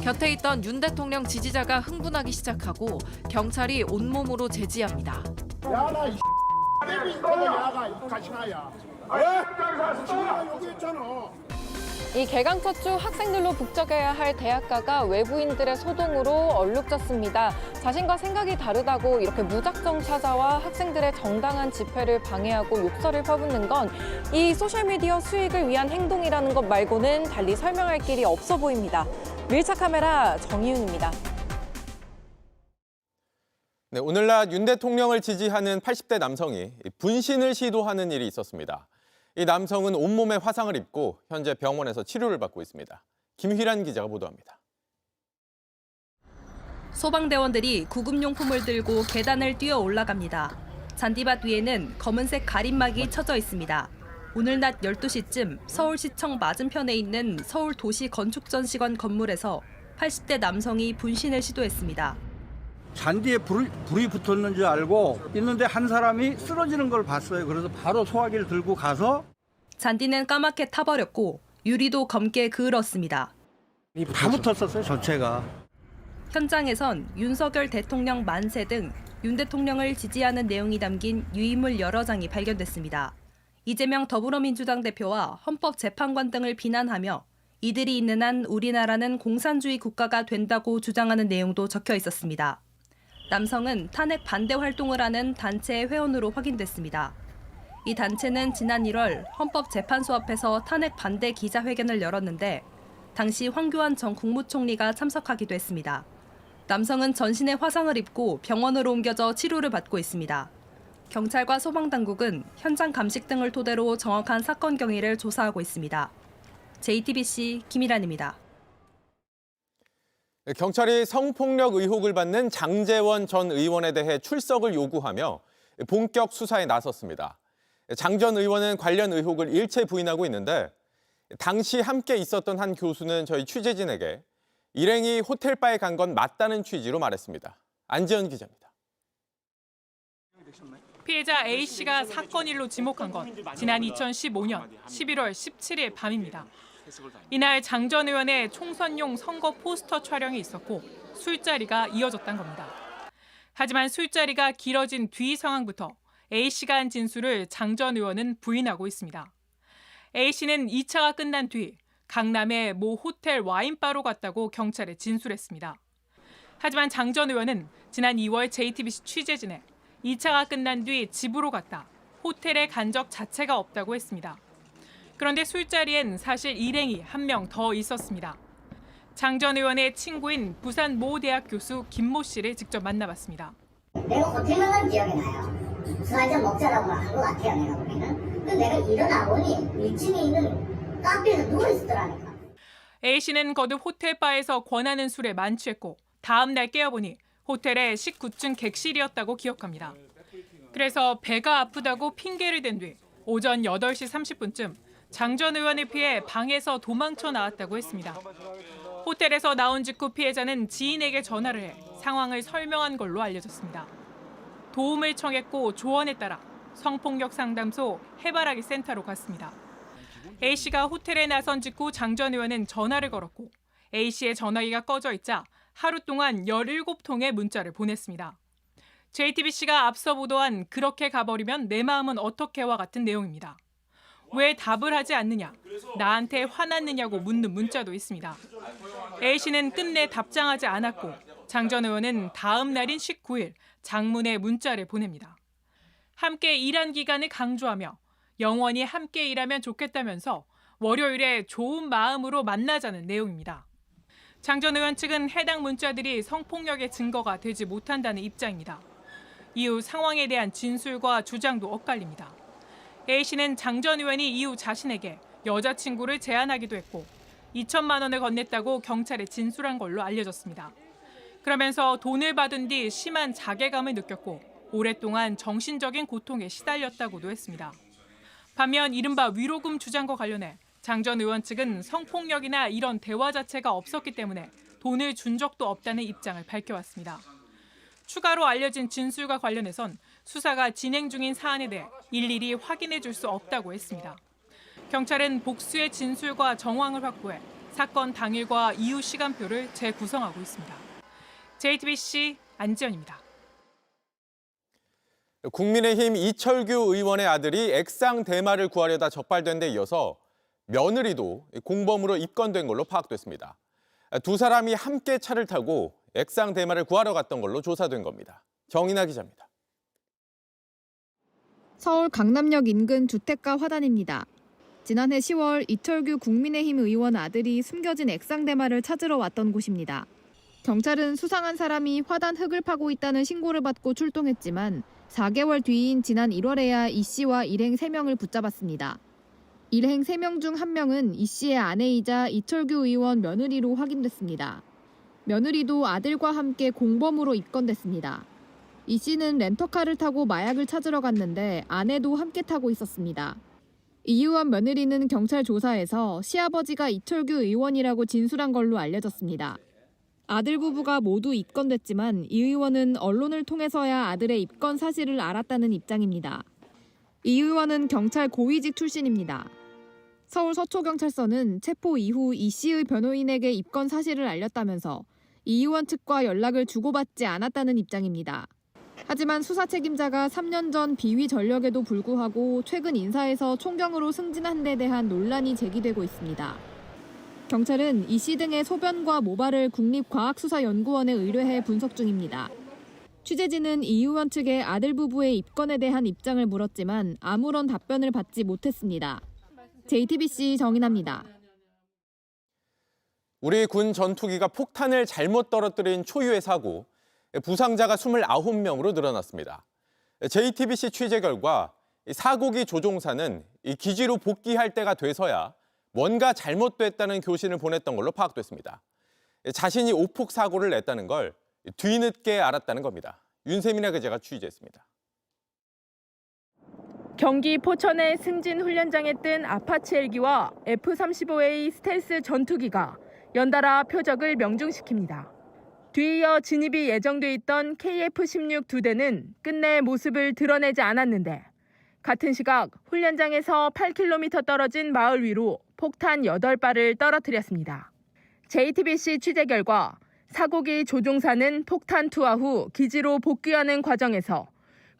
곁에 있던 윤 대통령 지지자가 흥분하기 시작하고 경찰이 온몸으로 제지합니다. 야나 이 야가 가시나야. 여기 있잖아. 이 개강 첫 주 학생들로 북적여야 할 대학가가 외부인들의 소동으로 얼룩졌습니다. 자신과 생각이 다르다고 이렇게 무작정 찾아와 학생들의 정당한 집회를 방해하고 욕설을 퍼붓는 건 이 소셜미디어 수익을 위한 행동이라는 것 말고는 달리 설명할 길이 없어 보입니다. 밀착 카메라 정희윤입니다. 네, 오늘날 윤 대통령을 지지하는 80대 남성이 분신을 시도하는 일이 있었습니다. 이 남성은 온몸에 화상을 입고 현재 병원에서 치료를 받고 있습니다. 김휘란 기자가 보도합니다. 소방대원들이 구급용품을 들고 계단을 뛰어 올라갑니다. 잔디밭 위에는 검은색 가림막이 쳐져 있습니다. 오늘 낮 12시쯤 서울시청 맞은편에 있는 서울도시건축전시관 건물에서 80대 남성이 분신을 시도했습니다. 잔디에 불이 붙었는 줄 알고 있는데 한 사람이 쓰러지는 걸 봤어요. 그래서 바로 소화기를 들고 가서 잔디는 까맣게 타버렸고 유리도 검게 그을었습니다. 다 붙었었어요, 전체가. 현장에선 윤석열 대통령 만세 등 윤 대통령을 지지하는 내용이 담긴 유인물 여러 장이 발견됐습니다. 이재명 더불어민주당 대표와 헌법재판관 등을 비난하며 이들이 있는 한 우리나라는 공산주의 국가가 된다고 주장하는 내용도 적혀 있었습니다. 남성은 탄핵 반대 활동을 하는 단체의 회원으로 확인됐습니다. 이 단체는 지난 1월 헌법재판소 앞에서 탄핵 반대 기자회견을 열었는데 당시 황교안 전 국무총리가 참석하기도 했습니다. 남성은 전신에 화상을 입고 병원으로 옮겨져 치료를 받고 있습니다. 경찰과 소방당국은 현장 감식 등을 토대로 정확한 사건 경위를 조사하고 있습니다. JTBC 김희란입니다. 경찰이 성폭력 의혹을 받는 장제원 전 의원에 대해 출석을 요구하며 본격 수사에 나섰습니다. 장 전 의원은 관련 의혹을 일체 부인하고 있는데 당시 함께 있었던 한 교수는 저희 취재진에게 일행이 호텔바에 간 건 맞다는 취지로 말했습니다. 안지연 기자입니다. 피해자 A씨가 사건 일로 지목한 건 지난 2015년 11월 17일 밤입니다. 이날 장 전 의원의 총선용 선거 포스터 촬영이 있었고 술자리가 이어졌던 겁니다. 하지만 술자리가 길어진 뒤 상황부터 A씨가 한 진술을 장 전 의원은 부인하고 있습니다. A씨는 2차가 끝난 뒤 강남의 모 호텔 와인바로 갔다고 경찰에 진술했습니다. 하지만 장 전 의원은 지난 2월 JTBC 취재진에 2차가 끝난 뒤 집으로 갔다 호텔에 간 적 자체가 없다고 했습니다. 그런데 술자리엔 사실 일행이 한 명 더 있었습니다. 장 전 의원의 친구인 부산 모 대학 교수 김모 씨를 직접 만나봤습니다. 내가 호텔 나간 기억이 나요. 술 한잔 먹자라고 한 것 같아요, 내가 보기에는. 근데 내가 일어나 보니 1층에 있는 카페에서 누워있더라니까. A씨는 거듭 호텔바에서 권하는 술에 만취했고 다음 날 깨어보니 호텔의 19층 객실이었다고 기억합니다. 그래서 배가 아프다고 핑계를 댄 뒤 오전 8시 30분쯤 장 전 의원을 피해 방에서 도망쳐 나왔다고 했습니다. 호텔에서 나온 직후 피해자는 지인에게 전화를 해 상황을 설명한 걸로 알려졌습니다. 도움을 청했고 조언에 따라 성폭력 상담소 해바라기 센터로 갔습니다. A씨가 호텔에 나선 직후 장 전 의원은 전화를 걸었고 A씨의 전화기가 꺼져 있자 하루 동안 17통의 문자를 보냈습니다. JTBC가 앞서 보도한 그렇게 가버리면 내 마음은 어떻게와 같은 내용입니다. 왜 답을 하지 않느냐, 나한테 화났느냐고 묻는 문자도 있습니다. A씨는 끝내 답장하지 않았고 장 전 의원은 다음 날인 19일 장문의 문자를 보냅니다. 함께 일한 기간을 강조하며 영원히 함께 일하면 좋겠다면서 월요일에 좋은 마음으로 만나자는 내용입니다. 장 전 의원 측은 해당 문자들이 성폭력의 증거가 되지 못한다는 입장입니다. 이후 상황에 대한 진술과 주장도 엇갈립니다. A씨는 장 전 의원이 이후 자신에게 여자친구를 제안하기도 했고 2천만 원을 건넸다고 경찰에 진술한 걸로 알려졌습니다. 그러면서 돈을 받은 뒤 심한 자괴감을 느꼈고 오랫동안 정신적인 고통에 시달렸다고도 했습니다. 반면 이른바 위로금 주장과 관련해 장 전 의원 측은 성폭력이나 이런 대화 자체가 없었기 때문에 돈을 준 적도 없다는 입장을 밝혀왔습니다. 추가로 알려진 진술과 관련해선 수사가 진행 중인 사안에 대해 일일이 확인해 줄 수 없다고 했습니다. 경찰은 복수의 진술과 정황을 확보해 사건 당일과 이후 시간표를 재구성하고 있습니다. JTBC 안지연입니다. 국민의힘 이철규 의원의 아들이 액상 대마를 구하려다 적발된 데 이어서 며느리도 공범으로 입건된 걸로 파악됐습니다. 두 사람이 함께 차를 타고 액상 대마를 구하러 갔던 걸로 조사된 겁니다. 정인아 기자입니다. 서울 강남역 인근 주택가 화단입니다. 지난해 10월 이철규 국민의힘 의원 아들이 숨겨진 액상 대마를 찾으러 왔던 곳입니다. 경찰은 수상한 사람이 화단 흙을 파고 있다는 신고를 받고 출동했지만 4개월 뒤인 지난 1월에야 이 씨와 일행 3명을 붙잡았습니다. 일행 3명 중 1명은 이 씨의 아내이자 이철규 의원 며느리로 확인됐습니다. 며느리도 아들과 함께 공범으로 입건됐습니다. 이 씨는 렌터카를 타고 마약을 찾으러 갔는데 아내도 함께 타고 있었습니다. 이 의원 며느리는 경찰 조사에서 시아버지가 이철규 의원이라고 진술한 걸로 알려졌습니다. 아들 부부가 모두 입건됐지만 이 의원은 언론을 통해서야 아들의 입건 사실을 알았다는 입장입니다. 이 의원은 경찰 고위직 출신입니다. 서울 서초경찰서는 체포 이후 이 씨의 변호인에게 입건 사실을 알렸다면서 이 의원 측과 연락을 주고받지 않았다는 입장입니다. 하지만 수사 책임자가 3년 전 비위 전력에도 불구하고 최근 인사에서 총경으로 승진한 데 대한 논란이 제기되고 있습니다. 경찰은 이 씨 등의 소변과 모발을 국립과학수사연구원에 의뢰해 분석 중입니다. 취재진은 이 의원 측의 아들 부부의 입건에 대한 입장을 물었지만 아무런 답변을 받지 못했습니다. JTBC 정인아입니다. 우리 군 전투기가 폭탄을 잘못 떨어뜨린 초유의 사고, 부상자가 29명으로 늘어났습니다. JTBC 취재 결과 사고기 조종사는 이 기지로 복귀할 때가 돼서야 뭔가 잘못됐다는 교신을 보냈던 걸로 파악됐습니다. 자신이 오폭 사고를 냈다는 걸 뒤늦게 알았다는 겁니다. 윤세민아 기자가 취재했습니다. 경기 포천의 승진 훈련장에 뜬 아파치 헬기와 F-35A 스텔스 전투기가 연달아 표적을 명중시킵니다. 뒤이어 진입이 예정돼 있던 KF-16 두 대는 끝내 모습을 드러내지 않았는데 같은 시각 훈련장에서 8km 떨어진 마을 위로 폭탄 8발을 떨어뜨렸습니다. JTBC 취재 결과 사고기 조종사는 폭탄 투하 후 기지로 복귀하는 과정에서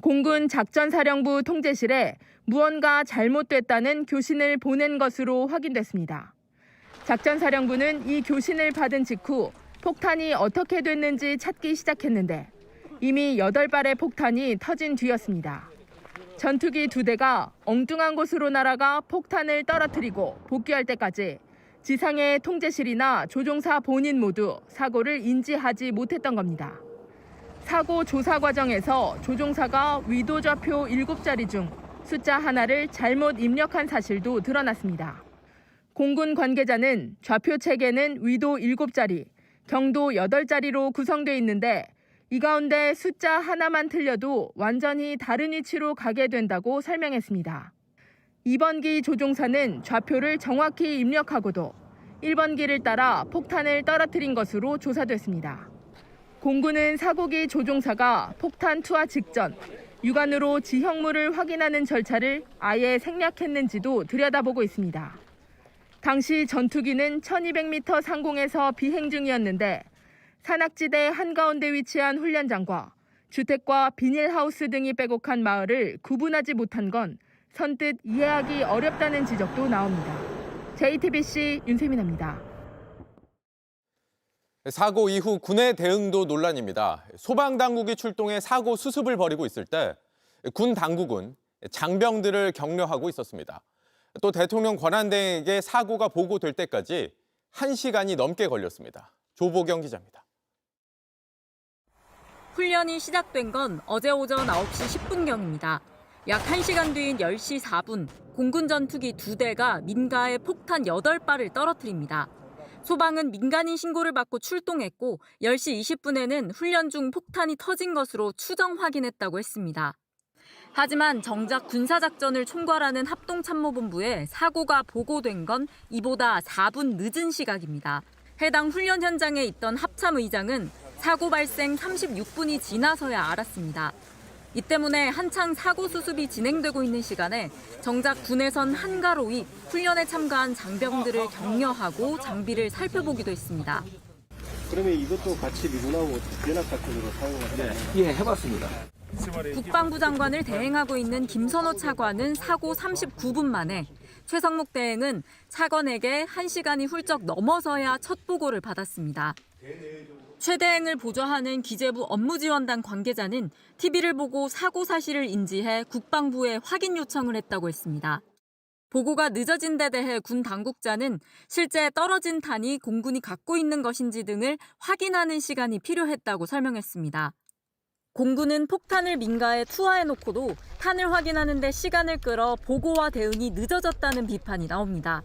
공군 작전사령부 통제실에 무언가 잘못됐다는 교신을 보낸 것으로 확인됐습니다. 작전사령부는 이 교신을 받은 직후 폭탄이 어떻게 됐는지 찾기 시작했는데 이미 8발의 폭탄이 터진 뒤였습니다. 전투기 2대가 엉뚱한 곳으로 날아가 폭탄을 떨어뜨리고 복귀할 때까지 지상의 통제실이나 조종사 본인 모두 사고를 인지하지 못했던 겁니다. 사고 조사 과정에서 조종사가 위도 좌표 7자리 중 숫자 하나를 잘못 입력한 사실도 드러났습니다. 공군 관계자는 좌표 체계는 위도 7자리, 경도 8자리로 구성돼 있는데 이 가운데 숫자 하나만 틀려도 완전히 다른 위치로 가게 된다고 설명했습니다. 2번기 조종사는 좌표를 정확히 입력하고도 1번기를 따라 폭탄을 떨어뜨린 것으로 조사됐습니다. 공군은 사고기 조종사가 폭탄 투하 직전 육안으로 지형물을 확인하는 절차를 아예 생략했는지도 들여다보고 있습니다. 당시 전투기는 1200m 상공에서 비행 중이었는데 산악지대 한가운데 위치한 훈련장과 주택과 비닐하우스 등이 빼곡한 마을을 구분하지 못한 건 선뜻 이해하기 어렵다는 지적도 나옵니다. JTBC 윤세민입니다. 사고 이후 군의 대응도 논란입니다. 소방당국이 출동해 사고 수습을 벌이고 있을 때 군 당국은 장병들을 격려하고 있었습니다. 또 대통령 권한대행에게 사고가 보고될 때까지 1시간이 넘게 걸렸습니다. 조보경 기자입니다. 훈련이 시작된 건 어제 오전 9시 10분경입니다. 약 1시간 뒤인 10시 4분, 공군 전투기 2대가 민가에 폭탄 8발을 떨어뜨립니다. 소방은 민간인 신고를 받고 출동했고 10시 20분에는 훈련 중 폭탄이 터진 것으로 추정 확인했다고 했습니다. 하지만 정작 군사작전을 총괄하는 합동참모본부에 사고가 보고된 건 이보다 4분 늦은 시각입니다. 해당 훈련 현장에 있던 합참의장은 사고 발생 36분이 지나서야 알았습니다. 이 때문에 한창 사고 수습이 진행되고 있는 시간에 정작 군에선 한가로이 훈련에 참가한 장병들을 격려하고 장비를 살펴보기도 했습니다. 그러면 이것도 같이 미군하고 연합작전으로 사용하나요? 예, 해봤습니다. 국방부 장관을 대행하고 있는 김선호 차관은 사고 39분 만에, 최성목 대행은 차관에게 1시간이 훌쩍 넘어서야 첫 보고를 받았습니다. 최 대행을 보좌하는 기재부 업무지원단 관계자는 TV를 보고 사고 사실을 인지해 국방부에 확인 요청을 했다고 했습니다. 보고가 늦어진 데 대해 군 당국자는 실제 떨어진 탄이 공군이 갖고 있는 것인지 등을 확인하는 시간이 필요했다고 설명했습니다. 공군은 폭탄을 민가에 투하해놓고도 탄을 확인하는 데 시간을 끌어 보고와 대응이 늦어졌다는 비판이 나옵니다.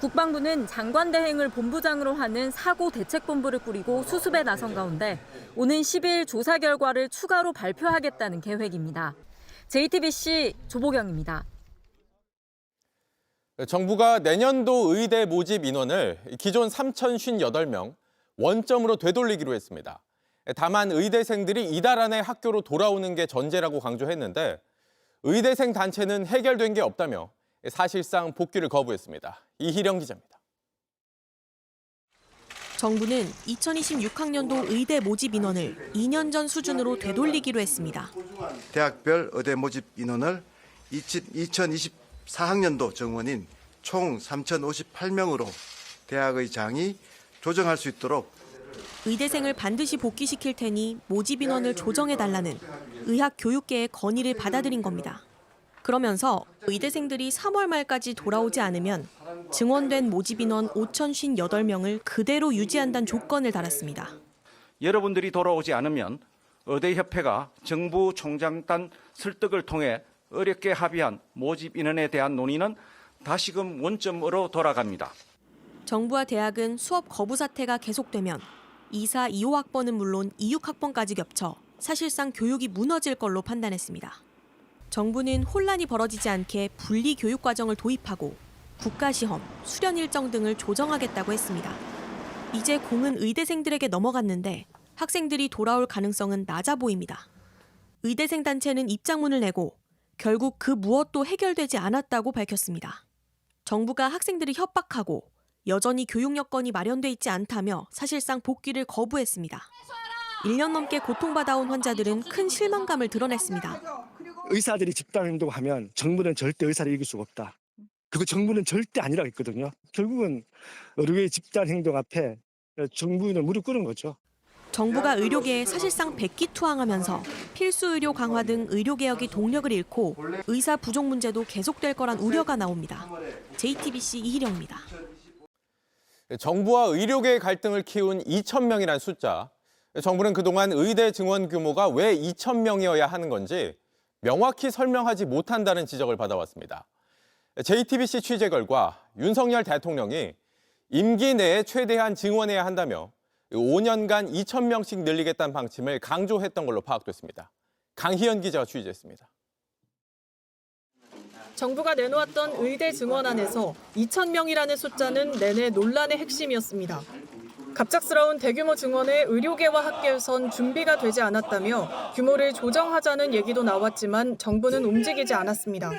국방부는 장관 대행을 본부장으로 하는 사고 대책본부를 꾸리고 수습에 나선 가운데 오는 12일 조사 결과를 추가로 발표하겠다는 계획입니다. JTBC 조보경입니다. 정부가 내년도 의대 모집 인원을 기존 3,058명 원점으로 되돌리기로 했습니다. 다만 의대생들이 이달 안에 학교로 돌아오는 게 전제라고 강조했는데 의대생 단체는 해결된 게 없다며 사실상 복귀를 거부했습니다. 이희령 기자입니다. 정부는 2026학년도 의대 모집 인원을 2년 전 수준으로 되돌리기로 했습니다. 대학별 의대 모집 인원을 2024학년도 정원인 총 3,058명으로 대학의장이 조정할 수 있도록 의대생을 반드시 복귀시킬 테니 모집 인원을 조정해달라는 의학 교육계의 건의를 받아들인 겁니다. 그러면서 의대생들이 3월 말까지 돌아오지 않으면 증원된 모집 인원 5,058명을 그대로 유지한다는 조건을 달았습니다. 여러분들이 돌아오지 않으면 의대협회가 정부 총장단 설득을 통해 어렵게 합의한 모집 인원에 대한 논의는 다시금 원점으로 돌아갑니다. 정부와 대학은 수업 거부 사태가 계속되면 24, 25학번은 물론 26학번까지 겹쳐 사실상 교육이 무너질 걸로 판단했습니다. 정부는 혼란이 벌어지지 않게 분리 교육 과정을 도입하고 국가시험, 수련 일정 등을 조정하겠다고 했습니다. 이제 공은 의대생들에게 넘어갔는데 학생들이 돌아올 가능성은 낮아 보입니다. 의대생 단체는 입장문을 내고 결국 그 무엇도 해결되지 않았다고 밝혔습니다. 정부가 학생들을 협박하고 여전히 교육 여건이 마련돼 있지 않다며 사실상 복귀를 거부했습니다. 1년 넘게 고통받아온 환자들은 큰 실망감을 드러냈습니다. 의사들이 집단행동하면 정부는 절대 의사를 이길 수가 없다. 그리고 정부는 절대 아니라고 했거든요. 결국은 의료계의 집단행동 앞에 정부는 무릎 꿇은 거죠. 정부가 의료계에 사실상 백기투항하면서 필수 의료 강화 등 의료개혁이 동력을 잃고 의사 부족 문제도 계속될 거란 우려가 나옵니다. JTBC 이희령입니다. 정부와 의료계의 갈등을 키운 2,000명이란 숫자. 정부는 그동안 의대 증원 규모가 왜 2,000명이어야 하는 건지 명확히 설명하지 못한다는 지적을 받아왔습니다. JTBC 취재 결과 윤석열 대통령이 임기 내에 최대한 증원해야 한다며 5년간 2,000명씩 늘리겠다는 방침을 강조했던 걸로 파악됐습니다. 강희연 기자가 취재했습니다. 정부가 내놓았던 의대 증원안에서 2,000명이라는 숫자는 내내 논란의 핵심이었습니다. 갑작스러운 대규모 증원에 의료계와 학계에선 준비가 되지 않았다며 규모를 조정하자는 얘기도 나왔지만 정부는 움직이지 않았습니다.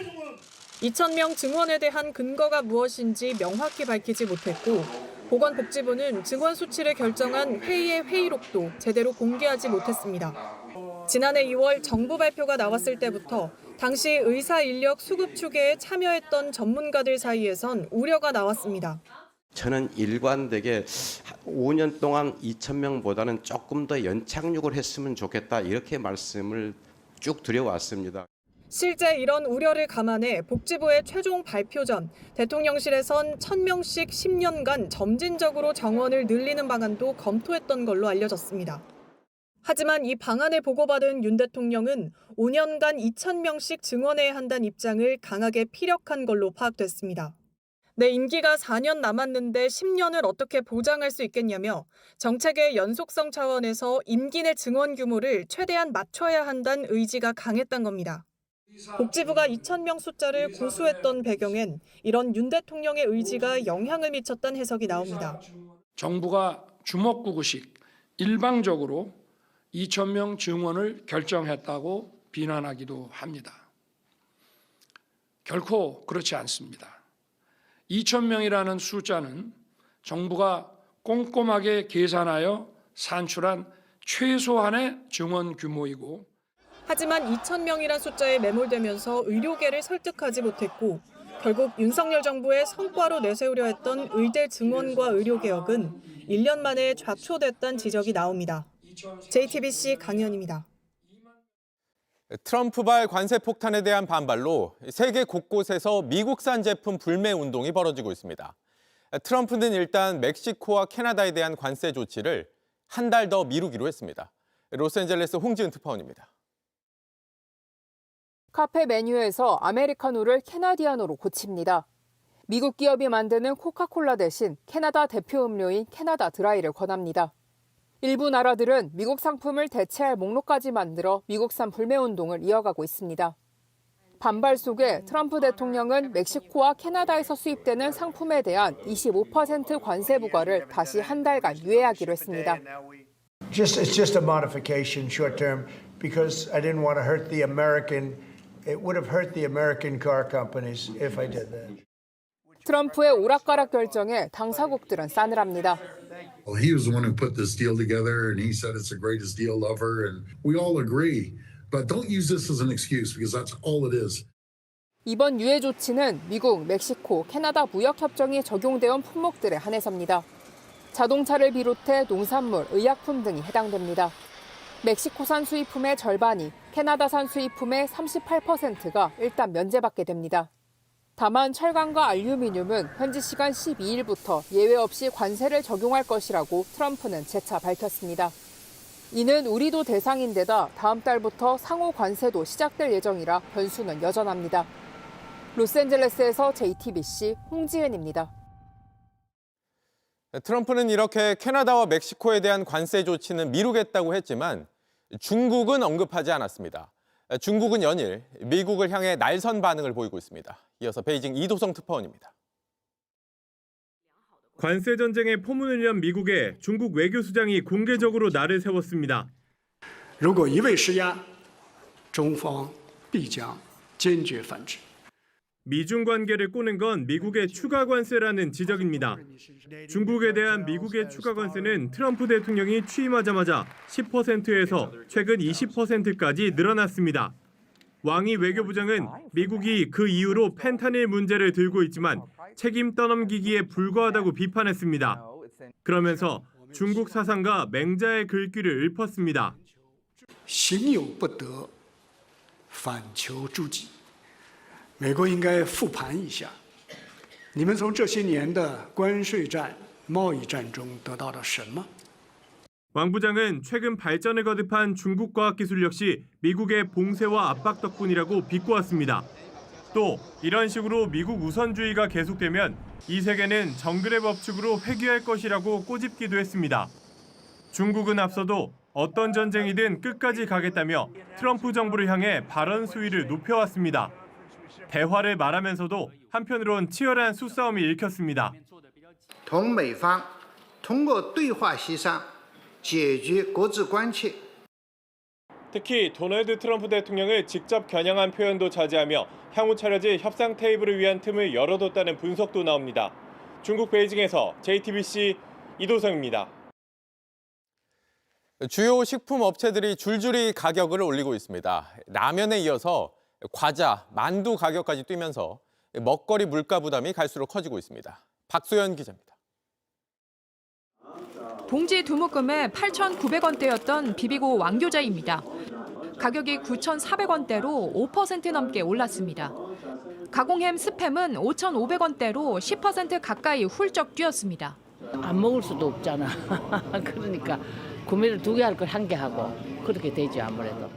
2,000명 증원에 대한 근거가 무엇인지 명확히 밝히지 못했고 보건복지부는 증원 수치를 결정한 회의의 회의록도 제대로 공개하지 못했습니다. 지난해 2월 정부 발표가 나왔을 때부터 당시 의사 인력 수급 추계에 참여했던 전문가들 사이에선 우려가 나왔습니다. 저는 일관되게 5년 동안 2,000명보다는 조금 더 연착륙을 했으면 좋겠다 이렇게 말씀을 쭉 드려왔습니다. 실제 이런 우려를 감안해 복지부의 최종 발표 전 대통령실에선 1,000명씩 10년간 점진적으로 정원을 늘리는 방안도 검토했던 걸로 알려졌습니다. 하지만 이 방안을 보고받은 윤 대통령은 5년간 2,000명씩 증원해야 한다는 입장을 강하게 피력한 걸로 파악됐습니다. 내 임기가 4년 남았는데 10년을 어떻게 보장할 수 있겠냐며 정책의 연속성 차원에서 임기 내 증원 규모를 최대한 맞춰야 한다는 의지가 강했던 겁니다. 복지부가 2,000명 숫자를 고수했던 배경엔 이런 윤 대통령의 의지가 영향을 미쳤다는 해석이 나옵니다. 정부가 주먹구구식 일방적으로 2,000명 증원을 결정했다고 비난하기도 합니다. 결코 그렇지 않습니다. 2,000명이라는 숫자는 정부가 꼼꼼하게 계산하여 산출한 최소한의 증원 규모이고 하지만 2,000명이란 숫자에 매몰되면서 의료계를 설득하지 못했고 결국 윤석열 정부의 성과로 내세우려 했던 의대 증원과 의료개혁은 1년 만에 좌초됐다는 지적이 나옵니다. JTBC 강희연입니다. 트럼프발 관세 폭탄에 대한 반발로 세계 곳곳에서 미국산 제품 불매 운동이 벌어지고 있습니다. 트럼프는 일단 멕시코와 캐나다에 대한 관세 조치를 한 달 더 미루기로 했습니다. 로스앤젤레스 홍지은 특파원입니다. 카페 메뉴에서 아메리카노를 캐나디아노로 고칩니다. 미국 기업이 만드는 코카콜라 대신 캐나다 대표 음료인 캐나다 드라이를 권합니다. 일부 나라들은 미국 상품을 대체할 목록까지 만들어 미국산 불매 운동을 이어가고 있습니다. 반발 속에 트럼프 대통령은 멕시코와 캐나다에서 수입되는 상품에 대한 25% 관세 부과를 다시 한 달간 유예하기로 했습니다. It's just a modification short term because I didn't want to hurt the American. It would have hurt the American car companies if I did that. 트럼프의 오락가락 결정에 당사국들은 싸늘합니다. Well, he was the one who put this deal together, and he said it's the greatest deal ever, and we all agree. But don't use this as an excuse, because that's all it is. 이번 유예 조치는 미국, 멕시코, 캐나다 무역 협정이 적용되어 온 품목들에 한해서입니다. 자동차를 비롯해 농산물, 의약품 등이 해당됩니다. 멕시코산 수입품의 절반이 캐나다산 수입품의 38%가 일단 면제받게 됩니다. 다만 철강과 알루미늄은 현지 시간 12일부터 예외 없이 관세를 적용할 것이라고 트럼프는 재차 밝혔습니다. 이는 우리도 대상인데다 다음 달부터 상호 관세도 시작될 예정이라 변수는 여전합니다. 로스앤젤레스에서 JTBC 홍지은입니다. 트럼프는 이렇게 캐나다와 멕시코에 대한 관세 조치는 미루겠다고 했지만 중국은 언급하지 않았습니다. 중국은 연일 미국을 향해 날선 반응을 보이고 있습니다. 이어서 베이징 이도성 특파원입니다. 관세 전쟁에 포문을 연 미국에 중국 외교수장이 공개적으로 날을 세웠습니다. 如果一味施压，中方必将坚决反制。 미중 관계를 꼬는 건 미국의 추가 관세라는 지적입니다. 중국에 대한 미국의 추가 관세는 트럼프 대통령이 취임하자마자 10%에서 최근 20%까지 늘어났습니다. 왕이 외교부장은 미국이 그 이유로 펜타닐 문제를 들고 있지만 책임 떠넘기기에 불과하다고 비판했습니다. 그러면서 중국 사상가 맹자의 글귀를 읊었습니다. 行有不得，反求诸己。 美国应该复盘一下，你们从这些年的关税战贸易战中得到了什么？ 왕 부장은 최근 발전을 거듭한 중국 과학기술 역시 미국의 봉쇄와 압박 덕분이라고 비꼬았습니다. 또 이런 식으로 미국 우선주의가 계속되면 이 세계는 정글의 법칙으로 회귀할 것이라고 꼬집기도 했습니다. 중국은 앞서도 어떤 전쟁이든 끝까지 가겠다며 트럼프 정부를 향해 발언 수위를 높여왔습니다. 대화를 말하면서도 한편으론 치열한 수싸움이 읽혔습니다. 同美方通过对话协商解决各自关切. 특히 도널드 트럼프 대통령을 직접 겨냥한 표현도 자제하며 향후 차려질 협상 테이블을 위한 틈을 열어뒀다는 분석도 나옵니다. 중국 베이징에서 JTBC 이도성입니다. 주요 식품 업체들이 줄줄이 가격을 올리고 있습니다. 라면에 이어서 과자, 만두 가격까지 뛰면서 먹거리 물가 부담이 갈수록 커지고 있습니다. 박소연 기자입니다. 봉지 두 묶음에 8,900원대였던 비비고 왕교자입니다. 가격이 9,400원대로 5% 넘게 올랐습니다. 가공햄 스팸은 5,500원대로 10% 가까이 훌쩍 뛰었습니다. 안 먹을 수도 없잖아. 그러니까 구매를 2개 할 걸 1개 하고 그렇게 되죠, 아무래도.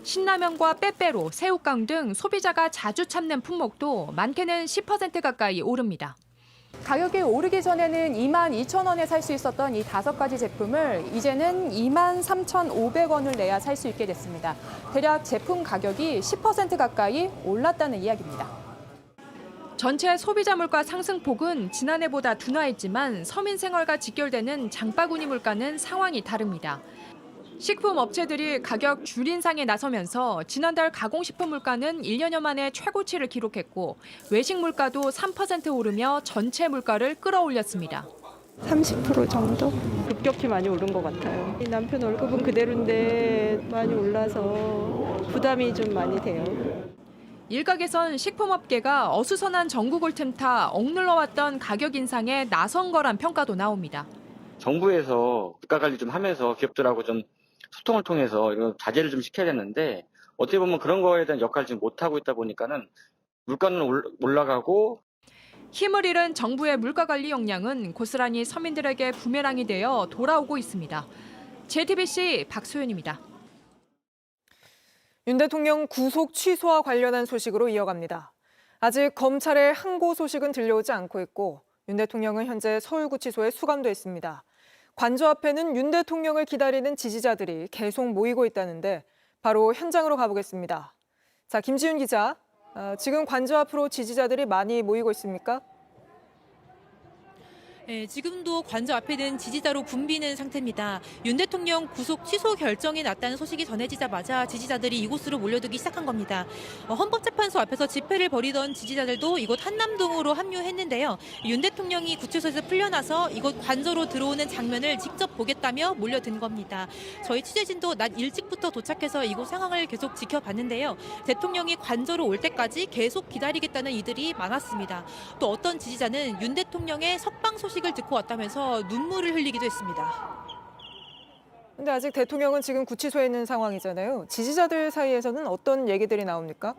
신라면과 빼빼로, 새우깡 등 소비자가 자주 찾는 품목도 많게는 10% 가까이 오릅니다. 가격이 오르기 전에는 22,000원에 살 수 있었던 이 5가지 제품을 이제는 23,500원을 내야 살 수 있게 됐습니다. 대략 제품 가격이 10% 가까이 올랐다는 이야기입니다. 전체 소비자 물가 상승폭은 지난해보다 둔화했지만 서민 생활과 직결되는 장바구니 물가는 상황이 다릅니다. 식품 업체들이 가격 줄 인상에 나서면서 지난달 가공식품 물가는 1년여 만에 최고치를 기록했고 외식 물가도 3% 오르며 전체 물가를 끌어올렸습니다. 30% 정도? 급격히 많이 오른 것 같아요. 남편 월급은 그대로인데 많이 올라서 부담이 좀 많이 돼요. 일각에선 식품업계가 어수선한 전국을 틈타 억눌러왔던 가격 인상에 나선 거란 평가도 나옵니다. 정부에서 물가 관리 좀 하면서 기업들하고 좀 소통을 통해서 이런 자제를 좀 시켜야 되는데 어떻게 보면 그런 거에 대한 역할을 지금 못하고 있다 보니까는 물가는 올라가고 힘을 잃은 정부의 물가 관리 역량은 고스란히 서민들에게 부메랑이 되어 돌아오고 있습니다. JTBC 박소연입니다. 윤 대통령 구속 취소와 관련한 소식으로 이어갑니다. 아직 검찰의 항고 소식은 들려오지 않고 있고 윤 대통령은 현재 서울구치소에 수감돼 있습니다. 관저 앞에는 윤 대통령을 기다리는 지지자들이 계속 모이고 있다는데 바로 현장으로 가보겠습니다. 자, 김지윤 기자, 지금 관저 앞으로 지지자들이 많이 모이고 있습니까? 네, 지금도 관저 앞에는 지지자로 붐비는 상태입니다. 윤 대통령 구속 취소 결정이 났다는 소식이 전해지자마자 지지자들이 이곳으로 몰려들기 시작한 겁니다. 헌법재판소 앞에서 집회를 벌이던 지지자들도 이곳 한남동으로 합류했는데요. 윤 대통령이 구치소에서 풀려나서 이곳 관저로 들어오는 장면을 직접 보겠다며 몰려든 겁니다. 저희 취재진도 낮 일찍부터 도착해서 이곳 상황을 계속 지켜봤는데요. 대통령이 관저로 올 때까지 계속 기다리겠다는 이들이 많았습니다. 또 어떤 지지자는 윤 대통령의 석방 소식을 듣고 왔다면서 눈물을 흘리기도 했습니다. 근데 아직 대통령은 지금 구치소에 있는 상황이잖아요. 지지자들 사이에서는 어떤 얘기들이 나옵니까?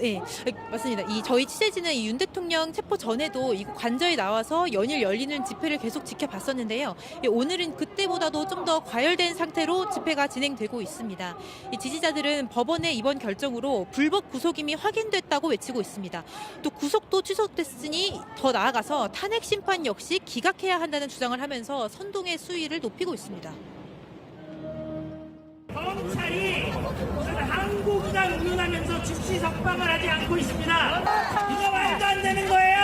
네, 맞습니다. 저희 취재진은 이 윤 대통령 체포 전에도 이 관저에 나와서 연일 열리는 집회를 계속 지켜봤었는데요. 오늘은 그때보다도 좀 더 과열된 상태로 집회가 진행되고 있습니다. 이 지지자들은 법원의 이번 결정으로 불법 구속임이 확인됐다고 외치고 있습니다. 또 구속도 취소됐으니 더 나아가서 탄핵 심판 역시 기각해야 한다는 주장을 하면서 선동의 수위를 높이고 있습니다. 검찰이 항고부가 운운하면서 즉시 석방을 하지 않고 있습니다. 이거 말도 안 되는 거예요.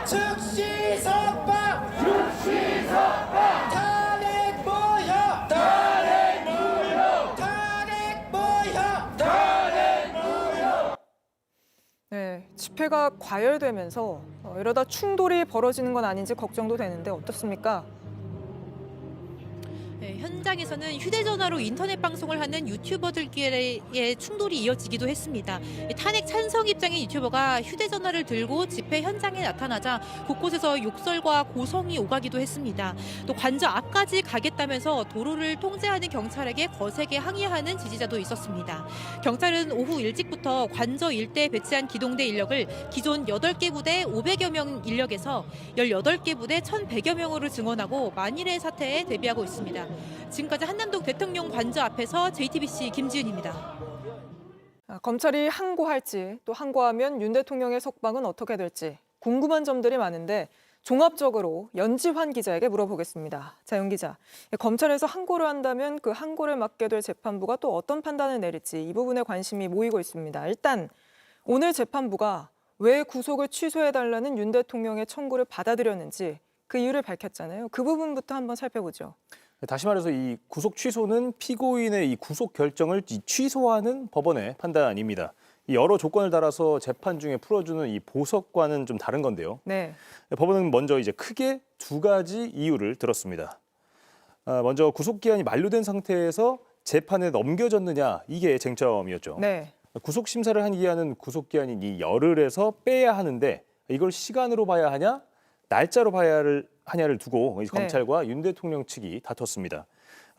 즉시 석방! 즉시 석방! 탄핵 모여! 탄핵 모여! 탄핵 모여! 탄핵 모여! 네, 집회가 과열되면서 이러다 충돌이 벌어지는 건 아닌지 걱정도 되는데 어떻습니까? 네, 현장에서는 휴대전화로 인터넷 방송을 하는 유튜버들끼리의 충돌이 이어지기도 했습니다. 탄핵 찬성 입장의 유튜버가 휴대전화를 들고 집회 현장에 나타나자 곳곳에서 욕설과 고성이 오가기도 했습니다. 또 관저 앞까지 가겠다면서 도로를 통제하는 경찰에게 거세게 항의하는 지지자도 있었습니다. 경찰은 오후 일찍부터 관저 일대에 배치한 기동대 인력을 기존 8개 부대 500여 명 인력에서 18개 부대 1,100여 명으로 증원하고 만일의 사태에 대비하고 있습니다. 지금까지 한남동 대통령 관저 앞에서 JTBC 김지은입니다. 검찰이 항고할지 또 항고하면 윤 대통령의 석방은 어떻게 될지 궁금한 점들이 많은데 종합적으로 연지환 기자에게 물어보겠습니다. 자, 연 기자, 검찰에서 항고를 한다면 그 항고를 맡게 될 재판부가 또 어떤 판단을 내릴지 이 부분에 관심이 모이고 있습니다. 일단 오늘 재판부가 왜 구속을 취소해달라는 윤 대통령의 청구를 받아들였는지 그 이유를 밝혔잖아요. 그 부분부터 한번 살펴보죠. 다시 말해서 이 구속 취소는 피고인의 이 구속 결정을 취소하는 법원의 판단입니다. 여러 조건을 달아서 재판 중에 풀어주는 이 보석과는 좀 다른 건데요. 네. 법원은 먼저 이제 크게 2가지 이유를 들었습니다. 먼저 구속 기한이 만료된 상태에서 재판에 넘겨졌느냐 이게 쟁점이었죠. 네. 구속 심사를 한 기한은 구속 기한인 이 열흘에서 빼야 하는데 이걸 시간으로 봐야 하냐, 날짜로 봐야 하냐를 두고 검찰과 윤 대통령 측이 다퉜습니다.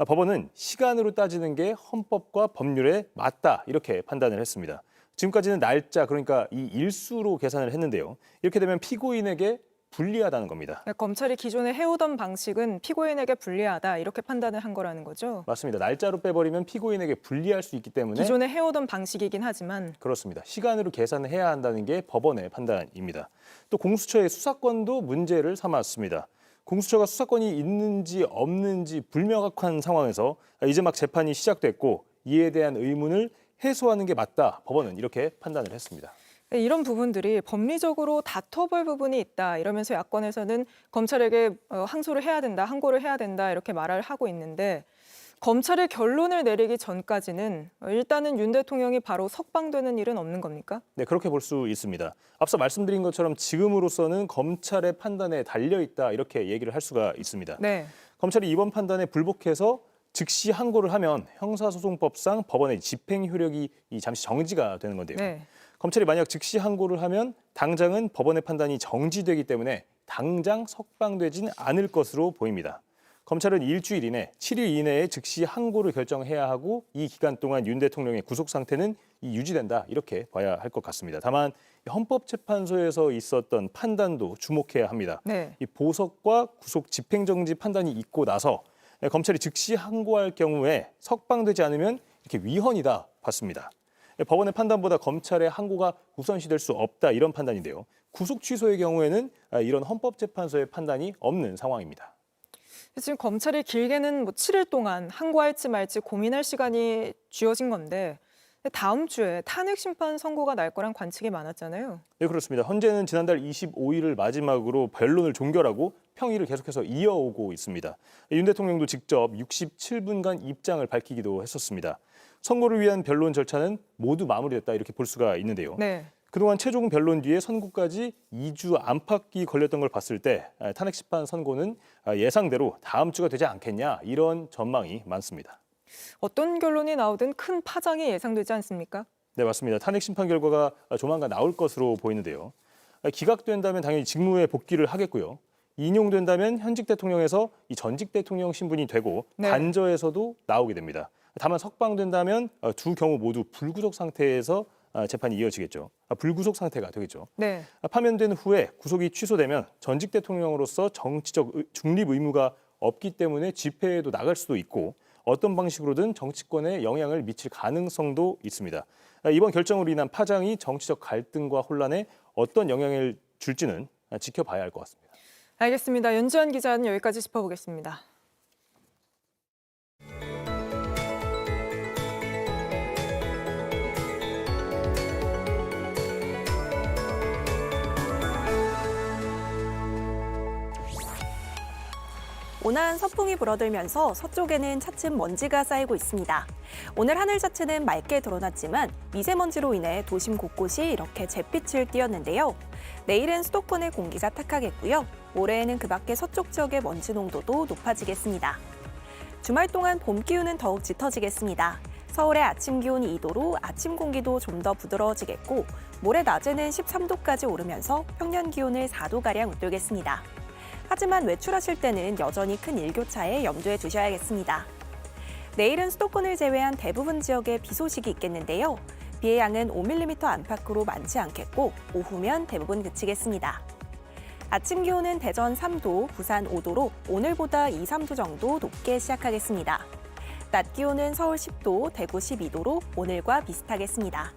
법원은 시간으로 따지는 게 헌법과 법률에 맞다 이렇게 판단을 했습니다. 지금까지는 날짜 그러니까 이 일수로 계산을 했는데요. 이렇게 되면 피고인에게 불리하다는 겁니다. 검찰이 기존에 해오던 방식은 피고인에게 불리하다 이렇게 판단을 한 거라는 거죠? 맞습니다. 날짜로 빼버리면 피고인에게 불리할 수 있기 때문에 기존에 해오던 방식이긴 하지만 그렇습니다. 시간으로 계산을 해야 한다는 게 법원의 판단입니다. 또 공수처의 수사권도 문제를 삼았습니다. 공수처가 수사권이 있는지 없는지 불명확한 상황에서 이제 막 재판이 시작됐고 이에 대한 의문을 해소하는 게 맞다. 법원은 이렇게 판단을 했습니다. 이런 부분들이 법리적으로 다퉈볼 부분이 있다 이러면서 야권에서는 검찰에게 항소를 해야 된다, 항고를 해야 된다 이렇게 말을 하고 있는데 검찰의 결론을 내리기 전까지는 일단은 윤 대통령이 바로 석방되는 일은 없는 겁니까? 네, 그렇게 볼 수 있습니다. 앞서 말씀드린 것처럼 지금으로서는 검찰의 판단에 달려있다 이렇게 얘기를 할 수가 있습니다. 네. 검찰이 이번 판단에 불복해서 즉시 항고를 하면 형사소송법상 법원의 집행 효력이 잠시 정지가 되는 건데요. 네. 검찰이 만약 즉시 항고를 하면 당장은 법원의 판단이 정지되기 때문에 당장 석방되진 않을 것으로 보입니다. 검찰은 일주일 이내, 7일 이내에 즉시 항고를 결정해야 하고 이 기간 동안 윤 대통령의 구속 상태는 유지된다 이렇게 봐야 할 것 같습니다. 다만 헌법재판소에서 있었던 판단도 주목해야 합니다. 네. 이 보석과 구속 집행정지 판단이 있고 나서 검찰이 즉시 항고할 경우에 석방되지 않으면 이렇게 위헌이다 봤습니다. 법원의 판단보다 검찰의 항고가 우선시될 수 없다 이런 판단인데요. 구속 취소의 경우에는 이런 헌법재판소의 판단이 없는 상황입니다. 지금 검찰이 길게는 7일 동안 항고할지 말지 고민할 시간이 주어진 건데 다음 주에 탄핵 심판 선고가 날 거란 관측이 많았잖아요. 네, 그렇습니다. 현재는 지난달 25일을 마지막으로 변론을 종결하고 평일을 계속해서 이어오고 있습니다. 윤 대통령도 직접 67분간 입장을 밝히기도 했었습니다. 선고를 위한 변론 절차는 모두 마무리됐다 이렇게 볼 수가 있는데요. 네. 그동안 최종 변론 뒤에 선고까지 2주 안팎이 걸렸던 걸 봤을 때 탄핵 심판 선고는 예상대로 다음 주가 되지 않겠냐 이런 전망이 많습니다. 어떤 결론이 나오든 큰 파장이 예상되지 않습니까? 네, 맞습니다. 탄핵 심판 결과가 조만간 나올 것으로 보이는데요. 기각된다면 당연히 직무에 복귀를 하겠고요. 인용된다면 현직 대통령에서 이 전직 대통령 신분이 되고 네. 관저에서도 나오게 됩니다. 다만 석방된다면 두 경우 모두 불구속 상태에서 재판이 이어지겠죠. 불구속 상태가 되겠죠. 네. 파면된 후에 구속이 취소되면 전직 대통령으로서 정치적 중립 의무가 없기 때문에 집회에도 나갈 수도 있고 어떤 방식으로든 정치권에 영향을 미칠 가능성도 있습니다. 이번 결정으로 인한 파장이 정치적 갈등과 혼란에 어떤 영향을 줄지는 지켜봐야 할 것 같습니다. 알겠습니다. 연주환 기자는 여기까지 짚어보겠습니다. 온화한 서풍이 불어들면서 서쪽에는 차츰 먼지가 쌓이고 있습니다. 오늘 하늘 자체는 맑게 드러났지만 미세먼지로 인해 도심 곳곳이 이렇게 잿빛을 띄었는데요. 내일은 수도권의 공기가 탁하겠고요. 모레에는 그 밖의 서쪽 지역의 먼지 농도도 높아지겠습니다. 주말 동안 봄 기운은 더욱 짙어지겠습니다. 서울의 아침 기온이 2도로 아침 공기도 좀 더 부드러워지겠고 모레 낮에는 13도까지 오르면서 평년 기온을 4도가량 웃돌겠습니다. 하지만 외출하실 때는 여전히 큰 일교차에 염두에 두셔야겠습니다. 내일은 수도권을 제외한 대부분 지역에 비 소식이 있겠는데요. 비의 양은 5mm 안팎으로 많지 않겠고 오후면 대부분 그치겠습니다. 아침 기온은 대전 3도, 부산 5도로 오늘보다 2, 3도 정도 높게 시작하겠습니다. 낮 기온은 서울 10도, 대구 12도로 오늘과 비슷하겠습니다.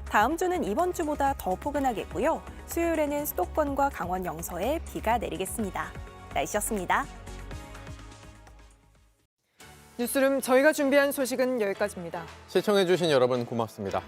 다음 주는 이번 주보다 더 포근하겠고요. 수요일에는 수도권과 강원 영서에 비가 내리겠습니다. 날씨였습니다. 뉴스룸 저희가 준비한 소식은 여기까지입니다. 시청해주신 여러분 고맙습니다.